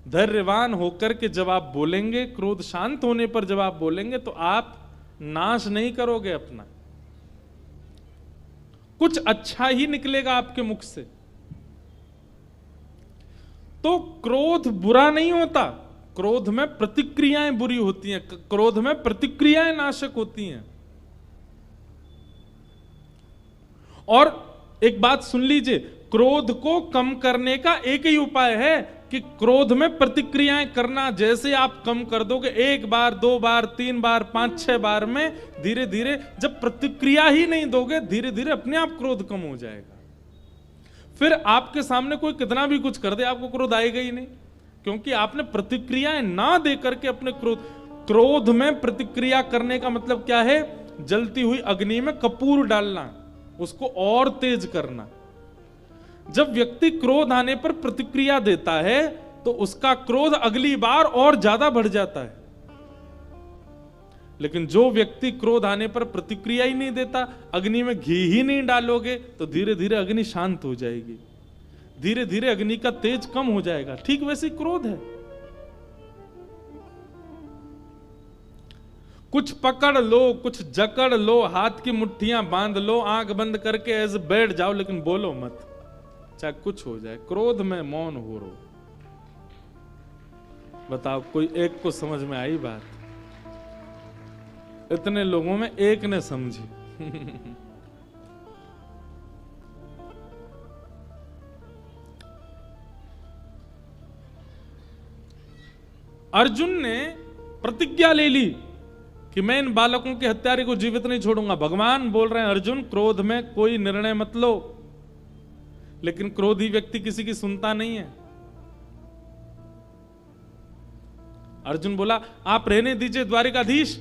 धैर्यवान होकर के जब आप बोलेंगे, क्रोध शांत होने पर जब आप बोलेंगे, तो आप नाश नहीं करोगे अपना, कुछ अच्छा ही निकलेगा आपके मुख से। तो क्रोध बुरा नहीं होता, क्रोध में प्रतिक्रियाएं बुरी होती हैं, क्रोध में प्रतिक्रियाएं नाशक होती हैं। और एक बात सुन लीजिए, क्रोध को कम करने का एक ही उपाय है कि क्रोध में प्रतिक्रियाएं करना जैसे आप कम कर दोगे, 1 बार 2 बार 3 बार 5-6 बार में, धीरे धीरे जब प्रतिक्रिया ही नहीं दोगे, धीरे धीरे अपने आप क्रोध कम हो जाएगा। फिर आपके सामने कोई कितना भी कुछ कर दे, आपको क्रोध आएगा ही नहीं, क्योंकि आपने प्रतिक्रियाएं ना दे करके अपने क्रोध में प्रतिक्रिया करने का मतलब क्या है? जलती हुई अग्नि में कपूर डालना, उसको और तेज करना। जब व्यक्ति क्रोध आने पर प्रतिक्रिया देता है तो उसका क्रोध अगली बार और ज्यादा बढ़ जाता है। लेकिन जो व्यक्ति क्रोध आने पर प्रतिक्रिया ही नहीं देता, अग्नि में घी ही नहीं डालोगे, तो धीरे धीरे अग्नि शांत हो जाएगी, धीरे धीरे अग्नि का तेज कम हो जाएगा। ठीक वैसे क्रोध है, कुछ पकड़ लो, कुछ जकड़ लो, हाथ की मुट्ठियां बांध लो, आंख बंद करके ऐसे बैठ जाओ, लेकिन बोलो मत, चाहे कुछ हो जाए। क्रोध में मौन हो रो। बताओ, कोई एक को समझ में आई बात? इतने लोगों में एक ने समझी। अर्जुन ने प्रतिज्ञा ले ली कि मैं इन बालकों के हत्यारे को जीवित नहीं छोड़ूंगा। भगवान बोल रहे हैं, अर्जुन क्रोध में कोई निर्णय मत लो। लेकिन क्रोधी व्यक्ति किसी की सुनता नहीं है। अर्जुन बोला, आप रहने दीजिए द्वारिकाधीश,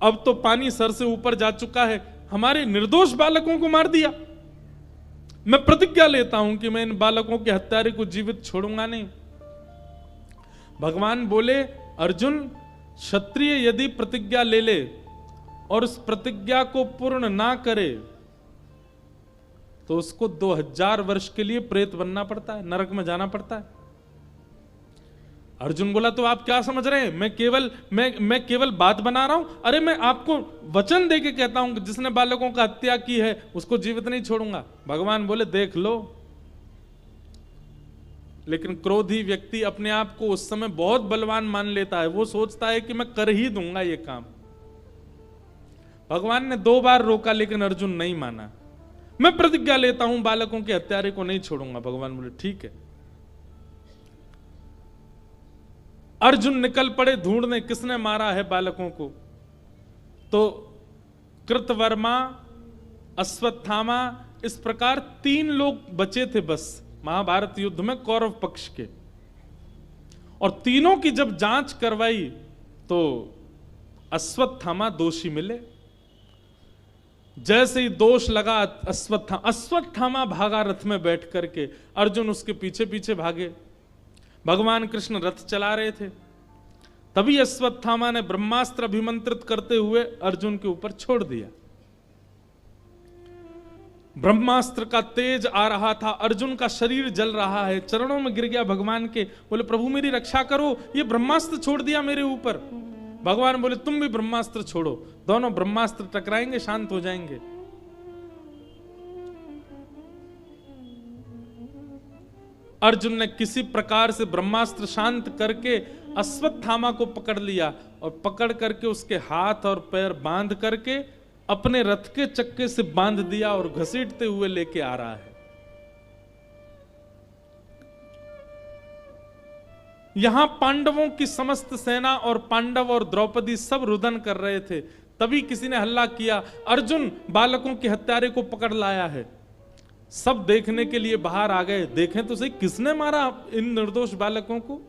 अब तो पानी सर से ऊपर जा चुका है, हमारे निर्दोष बालकों को मार दिया। मैं प्रतिज्ञा लेता हूं कि मैं इन बालकों के हत्यारे को जीवित छोड़ूंगा नहीं। भगवान बोले, अर्जुन, क्षत्रिय यदि प्रतिज्ञा ले ले और उस प्रतिज्ञा को पूर्ण ना करे तो उसको 2000 वर्ष के लिए प्रेत बनना पड़ता है, नरक में जाना पड़ता है। अर्जुन बोला, तो आप क्या समझ रहे हैं? मैं केवल बात बना रहा हूं? अरे मैं आपको वचन देके कहता हूं कि जिसने बालकों का हत्या की है उसको जीवित नहीं छोड़ूंगा। भगवान बोले, देख लो। लेकिन क्रोधी व्यक्ति अपने आप को उस समय बहुत बलवान मान लेता है, वो सोचता है कि मैं कर ही दूंगा ये काम। भगवान ने 2 बार रोका लेकिन अर्जुन नहीं माना। मैं प्रतिज्ञा लेता हूं बालकों के हत्यारे को नहीं छोड़ूंगा। भगवान बोले, ठीक है। अर्जुन निकल पड़े ढूंढने किसने मारा है बालकों को। तो कृतवर्मा, अश्वत्थामा, इस प्रकार 3 लोग बचे थे बस महाभारत युद्ध में कौरव पक्ष के। और तीनों की जब जांच करवाई तो अश्वत्थामा दोषी मिले। जैसे ही दोष लगा अश्वत्थामा भागा रथ में बैठ करके, अर्जुन उसके पीछे पीछे भागे। भगवान कृष्ण रथ चला रहे थे, तभी अश्वत्थामा ने ब्रह्मास्त्र अभिमंत्रित करते हुए अर्जुन के ऊपर छोड़ दिया। ब्रह्मास्त्र का तेज आ रहा था, अर्जुन का शरीर जल रहा है, चरणों में गिर गया भगवान के, बोले प्रभु मेरी रक्षा करो, ये ब्रह्मास्त्र छोड़ दिया मेरे ऊपर। भगवान बोले तुम भी ब्रह्मास्त्र छोड़ो, दोनों ब्रह्मास्त्र टकराएंगे, शांत हो जाएंगे। अर्जुन ने किसी प्रकार से ब्रह्मास्त्र शांत करके अश्वत्थामा को पकड़ लिया और पकड़ करके उसके हाथ और पैर बांध करके अपने रथ के चक्के से बांध दिया और घसीटते हुए लेके आ रहा है। यहां पांडवों की समस्त सेना और पांडव और द्रौपदी सब रुदन कर रहे थे। तभी किसी ने हल्ला किया, अर्जुन बालकों के हत्यारे को पकड़ लाया है। सब देखने के लिए बाहर आ गए, देखें तो सही किसने मारा इन निर्दोष बालकों को।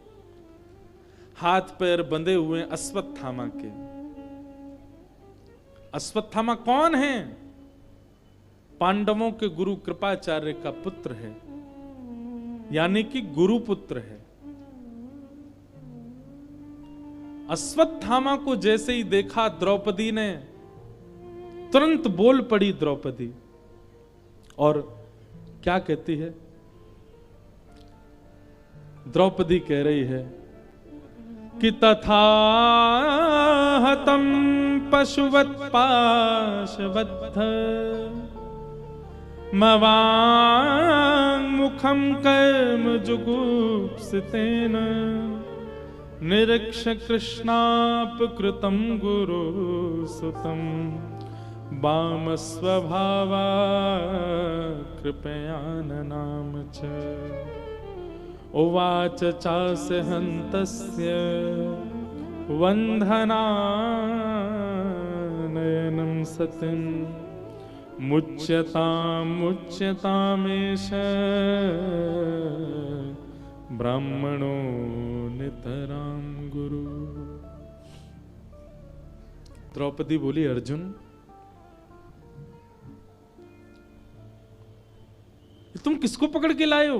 हाथ पैर बंधे हुए अश्वत्थामा के। अश्वत्थामा कौन है? पांडवों के गुरु कृपाचार्य का पुत्र है, यानी कि गुरुपुत्र है। अश्वत्थामा को जैसे ही देखा द्रौपदी ने, तुरंत बोल पड़ी द्रौपदी और क्या कहती है? द्रौपदी कह रही है कि तथा हतम पशुवत पाशबद्ध मवांग मुखम कर्म जुगुप्सितेन निरीक्ष कृष्णापकृतं गुरु सुतं वाम स्वभावा कृपयाननाम च उवाच चास्य हन्तस्य वन्धनानयनं सतिं मुच्यतामेष ब्राह्मणो नितराम गुरु। द्रौपदी बोली, अर्जुन तुम किसको पकड़ के लाए हो?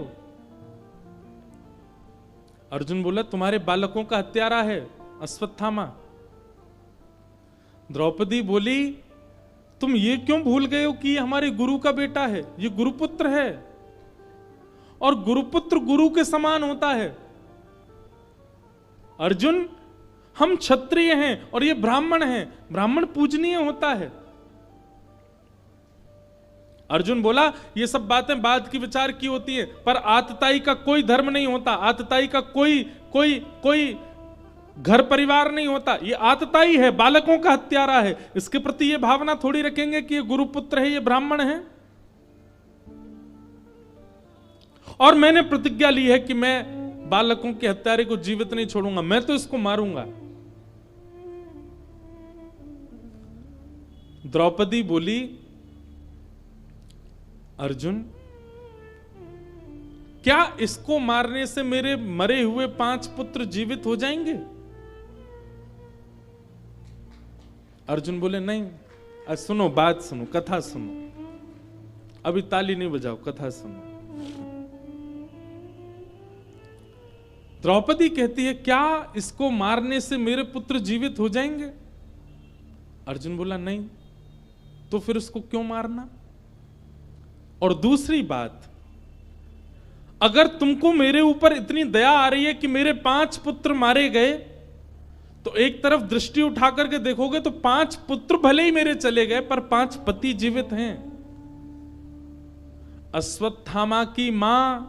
अर्जुन बोला, तुम्हारे बालकों का हत्यारा है अश्वत्थामा। द्रौपदी बोली, तुम ये क्यों भूल गए हो कि ये हमारे गुरु का बेटा है, ये गुरुपुत्र है और गुरुपुत्र गुरु के समान होता है। अर्जुन, हम क्षत्रिय हैं और ये ब्राह्मण हैं, ब्राह्मण पूजनीय होता है। अर्जुन बोला, ये सब बातें बाद की विचार की होती है, पर आतताई का कोई धर्म नहीं होता, आतताई का कोई घर परिवार नहीं होता। ये आतताई है, बालकों का हत्यारा है। इसके प्रति ये भावना थोड़ी रखेंगे कि ये गुरुपुत्र है, ये ब्राह्मण है। और मैंने प्रतिज्ञा ली है कि मैं बालकों के हत्यारे को जीवित नहीं छोड़ूंगा, मैं तो इसको मारूंगा। द्रौपदी बोली, अर्जुन, क्या इसको मारने से मेरे मरे हुए 5 पुत्र जीवित हो जाएंगे? अर्जुन बोले, नहीं। सुनो, बात सुनो, कथा सुनो, अभी ताली नहीं बजाओ, कथा सुनो। द्रौपदी कहती है, क्या इसको मारने से मेरे पुत्र जीवित हो जाएंगे? अर्जुन बोला, नहीं। तो फिर उसको क्यों मारना? और दूसरी बात, अगर तुमको मेरे ऊपर इतनी दया आ रही है कि मेरे 5 पुत्र मारे गए, तो एक तरफ दृष्टि उठा करके देखोगे तो 5 पुत्र भले ही मेरे चले गए, पर 5 पति जीवित हैं। अश्वत्थामा की मां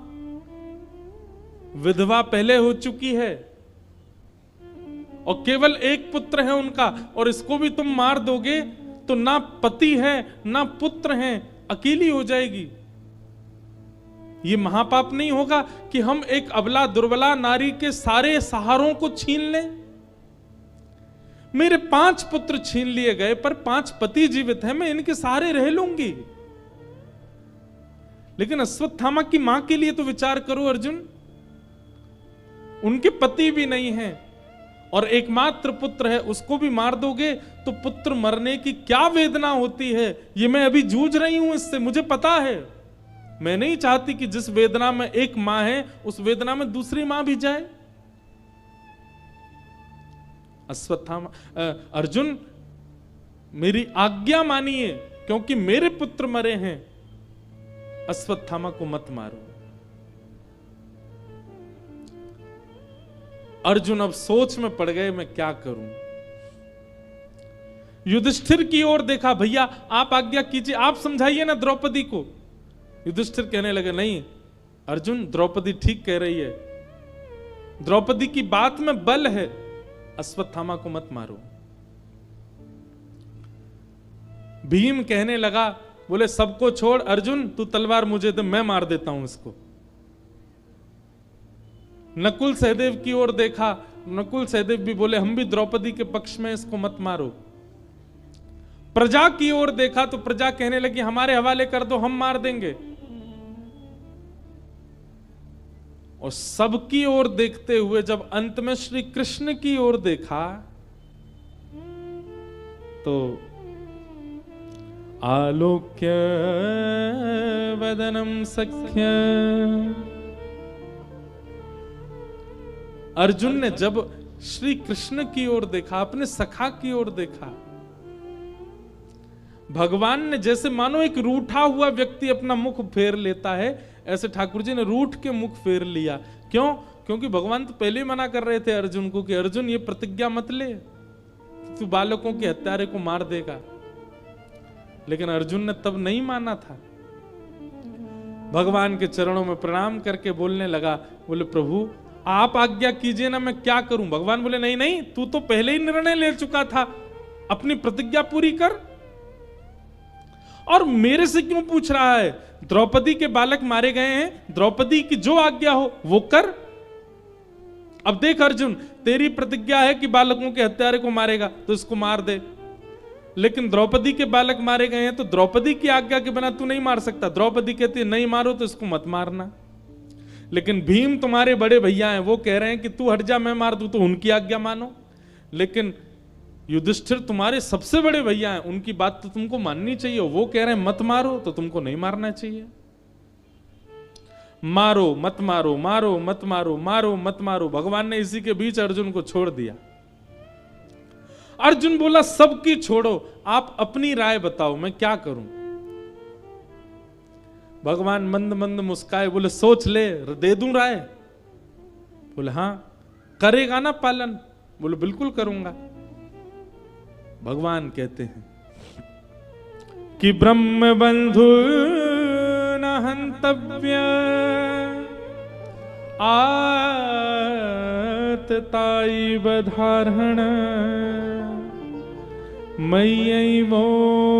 विधवा पहले हो चुकी है और केवल एक पुत्र है उनका, और इसको भी तुम मार दोगे तो ना पति है ना पुत्र है, अकेली हो जाएगी। ये महापाप नहीं होगा कि हम एक अबला दुर्बला नारी के सारे सहारों को छीन लें? मेरे 5 पुत्र छीन लिए गए, पर 5 पति जीवित हैं, मैं इनके सहारे रह लूंगी। लेकिन अश्वत्थामा की मां के लिए तो विचार करो अर्जुन, उनके पति भी नहीं है और एकमात्र पुत्र है, उसको भी मार दोगे तो पुत्र मरने की क्या वेदना होती है, ये मैं अभी जूझ रही हूं इससे, मुझे पता है। मैं नहीं चाहती कि जिस वेदना में एक मां है उस वेदना में दूसरी मां भी जाए। अश्वत्थामा, अर्जुन मेरी आज्ञा मानिए, क्योंकि मेरे पुत्र मरे हैं अश्वत्थामा को मत मारो। अर्जुन अब सोच में पड़ गए, मैं क्या करूं। युधिष्ठिर की ओर देखा, भैया आप आज्ञा कीजिए, आप समझाइए ना द्रौपदी को। युधिष्ठिर कहने लगे, नहीं अर्जुन, द्रौपदी ठीक कह रही है, द्रौपदी की बात में बल है, अश्वत्थामा को मत मारो। भीम कहने लगा, बोले सबको छोड़ अर्जुन, तू तलवार मुझे दे, मैं मार देता हूं इसको। नकुल सहदेव की ओर देखा, नकुल सहदेव भी बोले, हम भी द्रौपदी के पक्ष में, इसको मत मारो। प्रजा की ओर देखा तो प्रजा कहने लगी, हमारे हवाले कर दो, हम मार देंगे। और सबकी ओर देखते हुए जब अंत में श्री कृष्ण की ओर देखा तो आलोक्य वदनम सख्य, अर्जुन ने जब श्री कृष्ण की ओर देखा, अपने सखा की ओर देखा, भगवान ने जैसे मानो एक रूठा हुआ व्यक्ति अपना मुख फेर लेता है, ऐसे ठाकुर जी ने रूठ के मुख फेर लिया। क्यों? क्योंकि भगवान तो पहले ही मना कर रहे थे अर्जुन को कि अर्जुन ये प्रतिज्ञा मत ले, तू बालकों के हत्यारे को मार देगा। लेकिन अर्जुन ने तब नहीं माना था। भगवान के चरणों में प्रणाम करके बोलने लगा, बोले प्रभु आप आज्ञा कीजिए ना, मैं क्या करूं। भगवान बोले, नहीं नहीं, तू तो पहले ही निर्णय ले चुका था, अपनी प्रतिज्ञा पूरी कर, और मेरे से क्यों पूछ रहा है। द्रौपदी के बालक मारे गए हैं, द्रौपदी की जो आज्ञा हो वो कर। अब देख अर्जुन, तेरी प्रतिज्ञा है कि बालकों के हत्यारे को मारेगा, तो इसको मार दे। लेकिन द्रौपदी के बालक मारे गए हैं तो द्रौपदी की आज्ञा के बिना तू नहीं मार सकता। द्रौपदी कहती है नहीं मारो तो इसको मत मारना। लेकिन भीम तुम्हारे बड़े भैया हैं, वो कह रहे हैं कि तू हट जा, मैं मार दूं, तो उनकी आज्ञा मानो। लेकिन युधिष्ठिर तुम्हारे सबसे बड़े भैया हैं, उनकी बात तो तुमको माननी चाहिए। वो कह रहे हैं मत मारो, तो तुमको नहीं मारना चाहिए। मारो मत मारो, मारो मत मारो, मारो मत मारो, भगवान ने इसी के बीच अर्जुन को छोड़ दिया। अर्जुन बोला सबकी छोड़ो, आप अपनी राय बताओ, मैं क्या करूं। भगवान मंद मंद मुस्काए, बोले सोच ले, दे दूं राय। बोले हां, करेगा ना पालन। बोले बिल्कुल करूंगा। भगवान कहते हैं कि ब्रह्म बंधु न हंतव्य आतताई बधारण मय्यैवो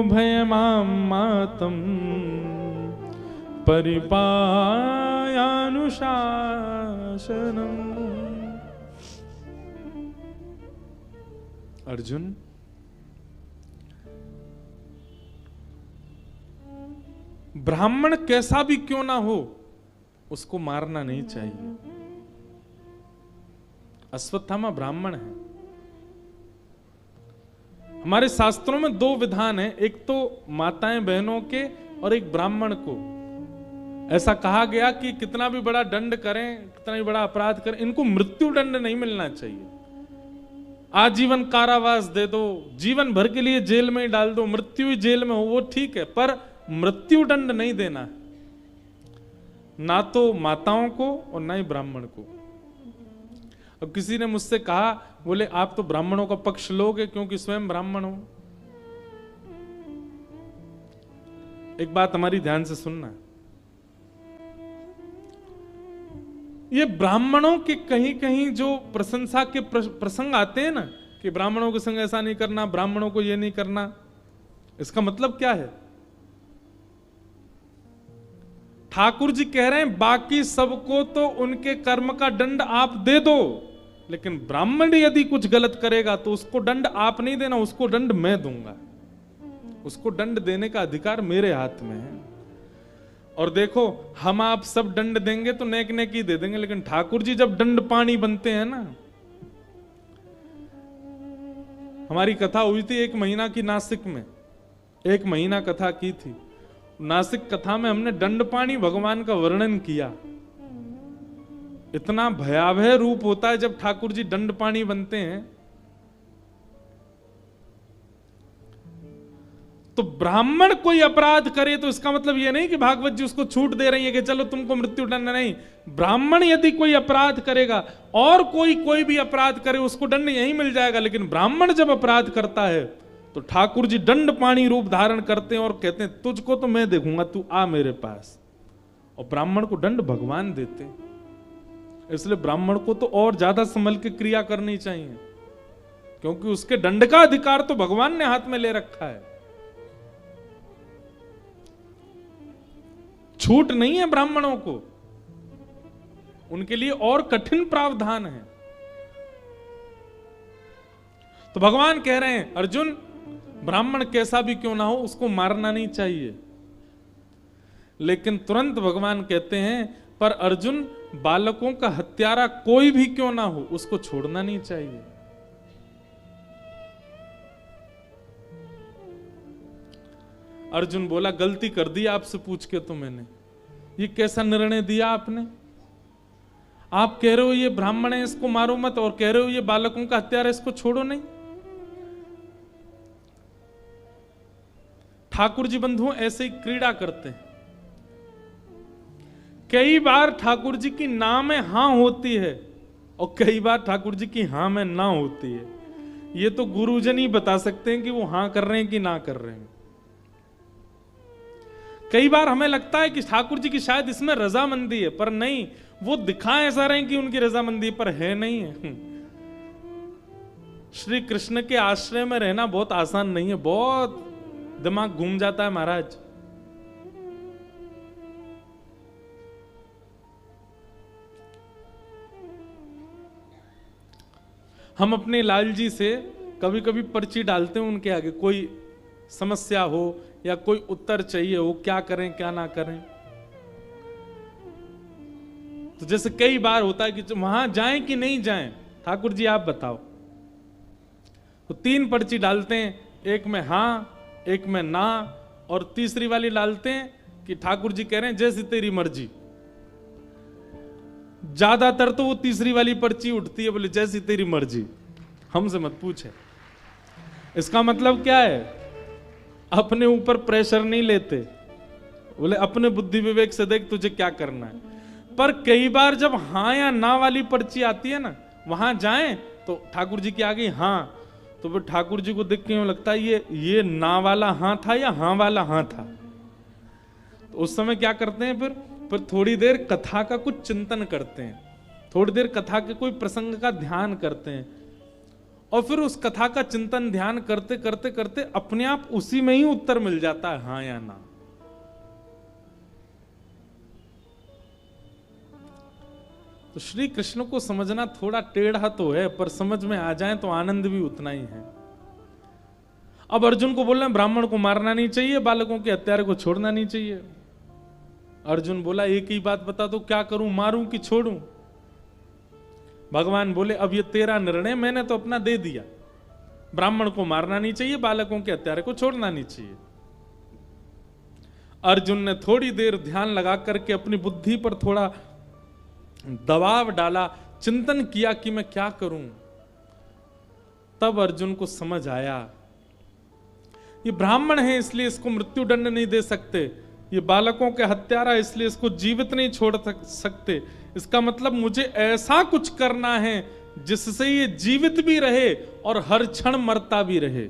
भयमां मातम परिपायानुशासनम्। अर्जुन, ब्राह्मण कैसा भी क्यों ना हो, उसको मारना नहीं चाहिए। अश्वत्थामा ब्राह्मण है। हमारे शास्त्रों में दो विधान है, एक तो माताएं बहनों के और एक ब्राह्मण को। ऐसा कहा गया कि कितना भी बड़ा दंड करें, कितना भी बड़ा अपराध करें, इनको मृत्यु दंड नहीं मिलना चाहिए। आजीवन कारावास दे दो, जीवन भर के लिए जेल में ही डाल दो, मृत्यु ही जेल में हो, वो ठीक है, पर मृत्यु दंड नहीं देना, ना तो माताओं को और ना ही ब्राह्मण को। अब किसी ने मुझसे कहा, बोले आप तो ब्राह्मणों का पक्ष लोगे क्योंकि स्वयं ब्राह्मण हो। एक बात हमारी ध्यान से सुनना, ये ब्राह्मणों के कहीं कहीं जो प्रशंसा के प्रसंग आते हैं ना, कि ब्राह्मणों के संग ऐसा नहीं करना, ब्राह्मणों को ये नहीं करना, इसका मतलब क्या है। ठाकुर जी कह रहे हैं बाकी सबको तो उनके कर्म का दंड आप दे दो, लेकिन ब्राह्मण यदि कुछ गलत करेगा तो उसको दंड आप नहीं देना, उसको दंड मैं दूंगा। उसको दंड देने का अधिकार मेरे हाथ में है। और देखो, हम आप सब दंड देंगे तो नेक नेक ही दे देंगे, लेकिन ठाकुर जी जब दंड पानी बनते हैं ना। हमारी कथा हुई थी 1 महीना की नासिक में, 1 महीना कथा की थी। नासिक कथा में हमने दंडपाणी भगवान का वर्णन किया। इतना भयावह रूप होता है जब ठाकुर जी दंडपाणी बनते हैं। तो ब्राह्मण कोई अपराध करे तो इसका मतलब ये नहीं कि भागवत जी उसको छूट दे रही है कि चलो तुमको मृत्यु दंड नहीं। ब्राह्मण यदि कोई अपराध करेगा और कोई भी अपराध करे उसको दंड यही मिल जाएगा, लेकिन ब्राह्मण जब अपराध करता है तो ठाकुर जी दंड पाणी रूप धारण करते हैं और कहते हैं तुझको तो मैं देखूंगा, तू आ मेरे पास। और ब्राह्मण को दंड भगवान देते हैं, इसलिए ब्राह्मण को तो और ज्यादा संभल के क्रिया करनी चाहिए, क्योंकि उसके दंड का अधिकार तो भगवान ने हाथ में ले रखा है। छूट नहीं है ब्राह्मणों को, उनके लिए और कठिन प्रावधान है। तो भगवान कह रहे हैं अर्जुन, ब्राह्मण कैसा भी क्यों ना हो उसको मारना नहीं चाहिए। लेकिन तुरंत भगवान कहते हैं पर अर्जुन, बालकों का हत्यारा कोई भी क्यों ना हो उसको छोड़ना नहीं चाहिए। अर्जुन बोला गलती कर दी आपसे पूछ के, तो मैंने ये कैसा निर्णय दिया आपने? आप कह रहे हो ये ब्राह्मण है इसको मारो मत, और कह रहे हो ये बालकों का हत्यारा इसको छोड़ो नहीं। ठाकुर जी बंधुओं ऐसे ही क्रीड़ा करते हैं। कई बार ठाकुर जी की ना में हां होती है और कई बार ठाकुर जी की हां में ना होती है। ये तो गुरुजन ही बता सकते हैं कि वो हां कर रहे हैं कि ना कर रहे हैं। कई बार हमें लगता है कि ठाकुर जी की शायद इसमें रजामंदी है, पर नहीं, वो दिखाएं ऐसा रहे कि उनकी रजामंदी पर है नहीं है। श्री कृष्ण के आश्रय में रहना बहुत आसान नहीं है, बहुत दिमाग घूम जाता है महाराज। हम अपने लाल जी से कभी कभी पर्ची डालते हैं उनके आगे, कोई समस्या हो या कोई उत्तर चाहिए हो, क्या करें क्या ना करें। तो जैसे कई बार होता है कि वहां जाएं कि नहीं जाएं, ठाकुर जी आप बताओ। तो 3 पर्ची डालते हैं, एक में हां, एक में ना, और तीसरी वाली डालते हैं कि ठाकुर जी कह रहे हैं जैसी तेरी मर्जी। ज्यादातर तो वो तीसरी वाली पर्ची उठती है, बोले जैसी तेरी मर्जी, हमसे मत पूछे। इसका मतलब क्या है? अपने ऊपर प्रेशर नहीं लेते, बोले अपने बुद्धि विवेक से देख तुझे क्या करना है। पर कई बार जब हां या ना वाली पर्ची आती है ना, वहां जाएं तो ठाकुर जी की आ गई हां, तो फिर ठाकुर जी को देख के यूं लगता है ये ना वाला हां था या हां वाला हां था। तो उस समय क्या करते हैं, फिर थोड़ी देर कथा का कुछ चिंतन करते हैं, थोड़ी देर कथा के कोई प्रसंग का ध्यान करते हैं, और फिर उस कथा का चिंतन ध्यान करते करते करते अपने आप उसी में ही उत्तर मिल जाता है, हां या ना। तो श्री कृष्ण को समझना थोड़ा टेढ़ा तो है, पर समझ में आ जाए तो आनंद भी उतना ही है। अब अर्जुन को बोल रहे हैं ब्राह्मण को मारना नहीं चाहिए, बालकों के हत्यारे को छोड़ना नहीं चाहिए। अर्जुन बोला एक ही बात बता दो, क्या करूं, मारूं कि छोड़ूं? भगवान बोले अब ये तेरा निर्णय, मैंने तो अपना दे दिया। ब्राह्मण को मारना नहीं चाहिए, बालकों के हत्यारे को छोड़ना नहीं चाहिए। अर्जुन ने थोड़ी देर ध्यान लगा करके अपनी बुद्धि पर थोड़ा दबाव डाला, चिंतन किया कि मैं क्या करूं। तब अर्जुन को समझ आया ये ब्राह्मण है इसलिए इसको मृत्यु दंड नहीं दे सकते, ये बालकों के हत्यारा इसलिए इसको जीवित नहीं छोड़ सकते। इसका मतलब मुझे ऐसा कुछ करना है जिससे ये जीवित भी रहे और हर क्षण मरता भी रहे।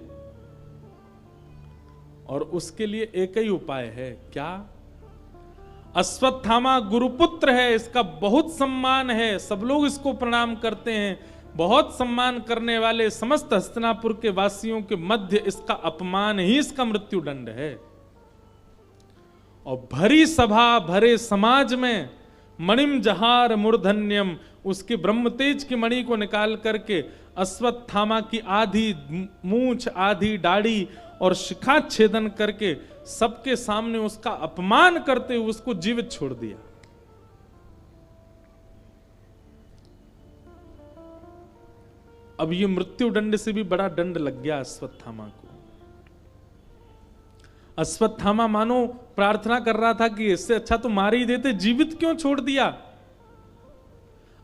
और उसके लिए एक ही उपाय है, क्या? अश्वत्थामा गुरुपुत्र है, इसका बहुत सम्मान है, सब लोग इसको प्रणाम करते हैं। बहुत सम्मान करने वाले समस्त हस्तिनापुर के वासियों के मध्य इसका अपमान ही इसका मृत्यु दंड है। और भरी सभा भरे समाज में मणिम जहार मूर्धन्यम, उसकी ब्रह्म तेज की मणि को निकाल करके अश्वत्थामा की आधी मूंछ, आधी दाढ़ी और शिखा छेदन करके सबके सामने उसका अपमान करते हुए उसको जीवित छोड़ दिया। अब ये मृत्यु दंड से भी बड़ा दंड लग गया अश्वत्थामा को। अश्वत्थामा मानो प्रार्थना कर रहा था कि इससे अच्छा तो मार ही देते, जीवित क्यों छोड़ दिया,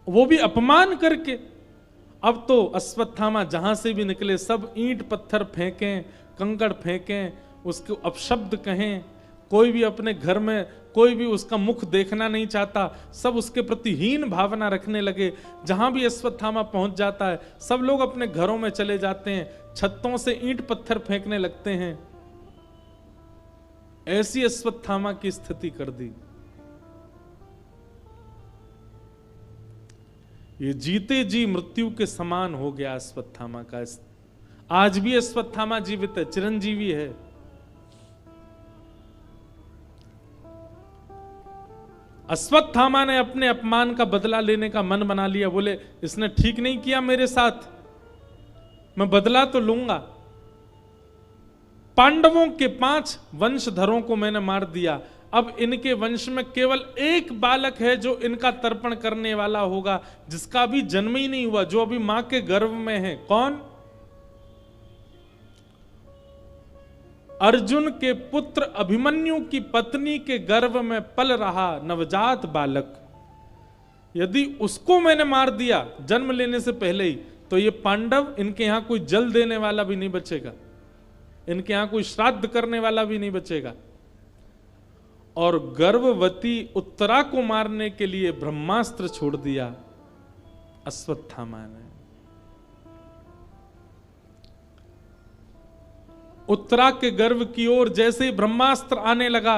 वो भी अपमान करके। अब तो अश्वत्थामा जहां से भी निकले सब ईंट पत्थर फेंकें, कंकड़ फेंकें, उसको अपशब्द कहें, कोई भी अपने घर में कोई भी उसका मुख देखना नहीं चाहता, सब उसके प्रति हीन भावना रखने लगे। जहां भी अश्वत्थामा पहुंच जाता है सब लोग अपने घरों में चले जाते हैं, छतों से ईंट पत्थर फेंकने लगते हैं। ऐसी अश्वत्थामा की स्थिति कर दी। ये जीते जी मृत्यु के समान हो गया अश्वत्थामा का। आज भी अश्वत्थामा जीवित है, चिरंजीवी है। अश्वत्थामा ने अपने अपमान का बदला लेने का मन बना लिया। बोले इसने ठीक नहीं किया मेरे साथ, मैं बदला तो लूंगा। पांडवों के 5 वंशधरों को मैंने मार दिया, अब इनके वंश में केवल एक बालक है जो इनका तर्पण करने वाला होगा, जिसका अभी जन्म ही नहीं हुआ, जो अभी मां के गर्भ में है। कौन? अर्जुन के पुत्र अभिमन्यु की पत्नी के गर्भ में पल रहा नवजात बालक। यदि उसको मैंने मार दिया जन्म लेने से पहले ही, तो ये पांडव, इनके यहां कोई जल देने वाला भी नहीं बचेगा, इनके यहां कोई श्राद्ध करने वाला भी नहीं बचेगा। और गर्भवती उत्तरा को मारने के लिए ब्रह्मास्त्र छोड़ दिया अश्वत्थामा ने। उत्तरा के गर्भ की ओर जैसे ही ब्रह्मास्त्र आने लगा,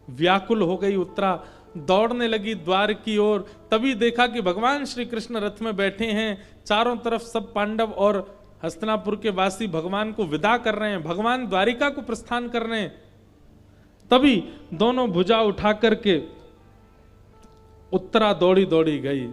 व्याकुल हो गई उत्तरा, दौड़ने लगी द्वार की ओर। तभी देखा कि भगवान श्री कृष्ण रथ में बैठे हैं, चारों तरफ सब पांडव और हस्तिनापुर के वासी भगवान को विदा कर रहे हैं, भगवान द्वारिका को प्रस्थान कर रहे हैं। तभी दोनों भुजा उठा करके उत्तरा दौड़ी दौड़ी गई।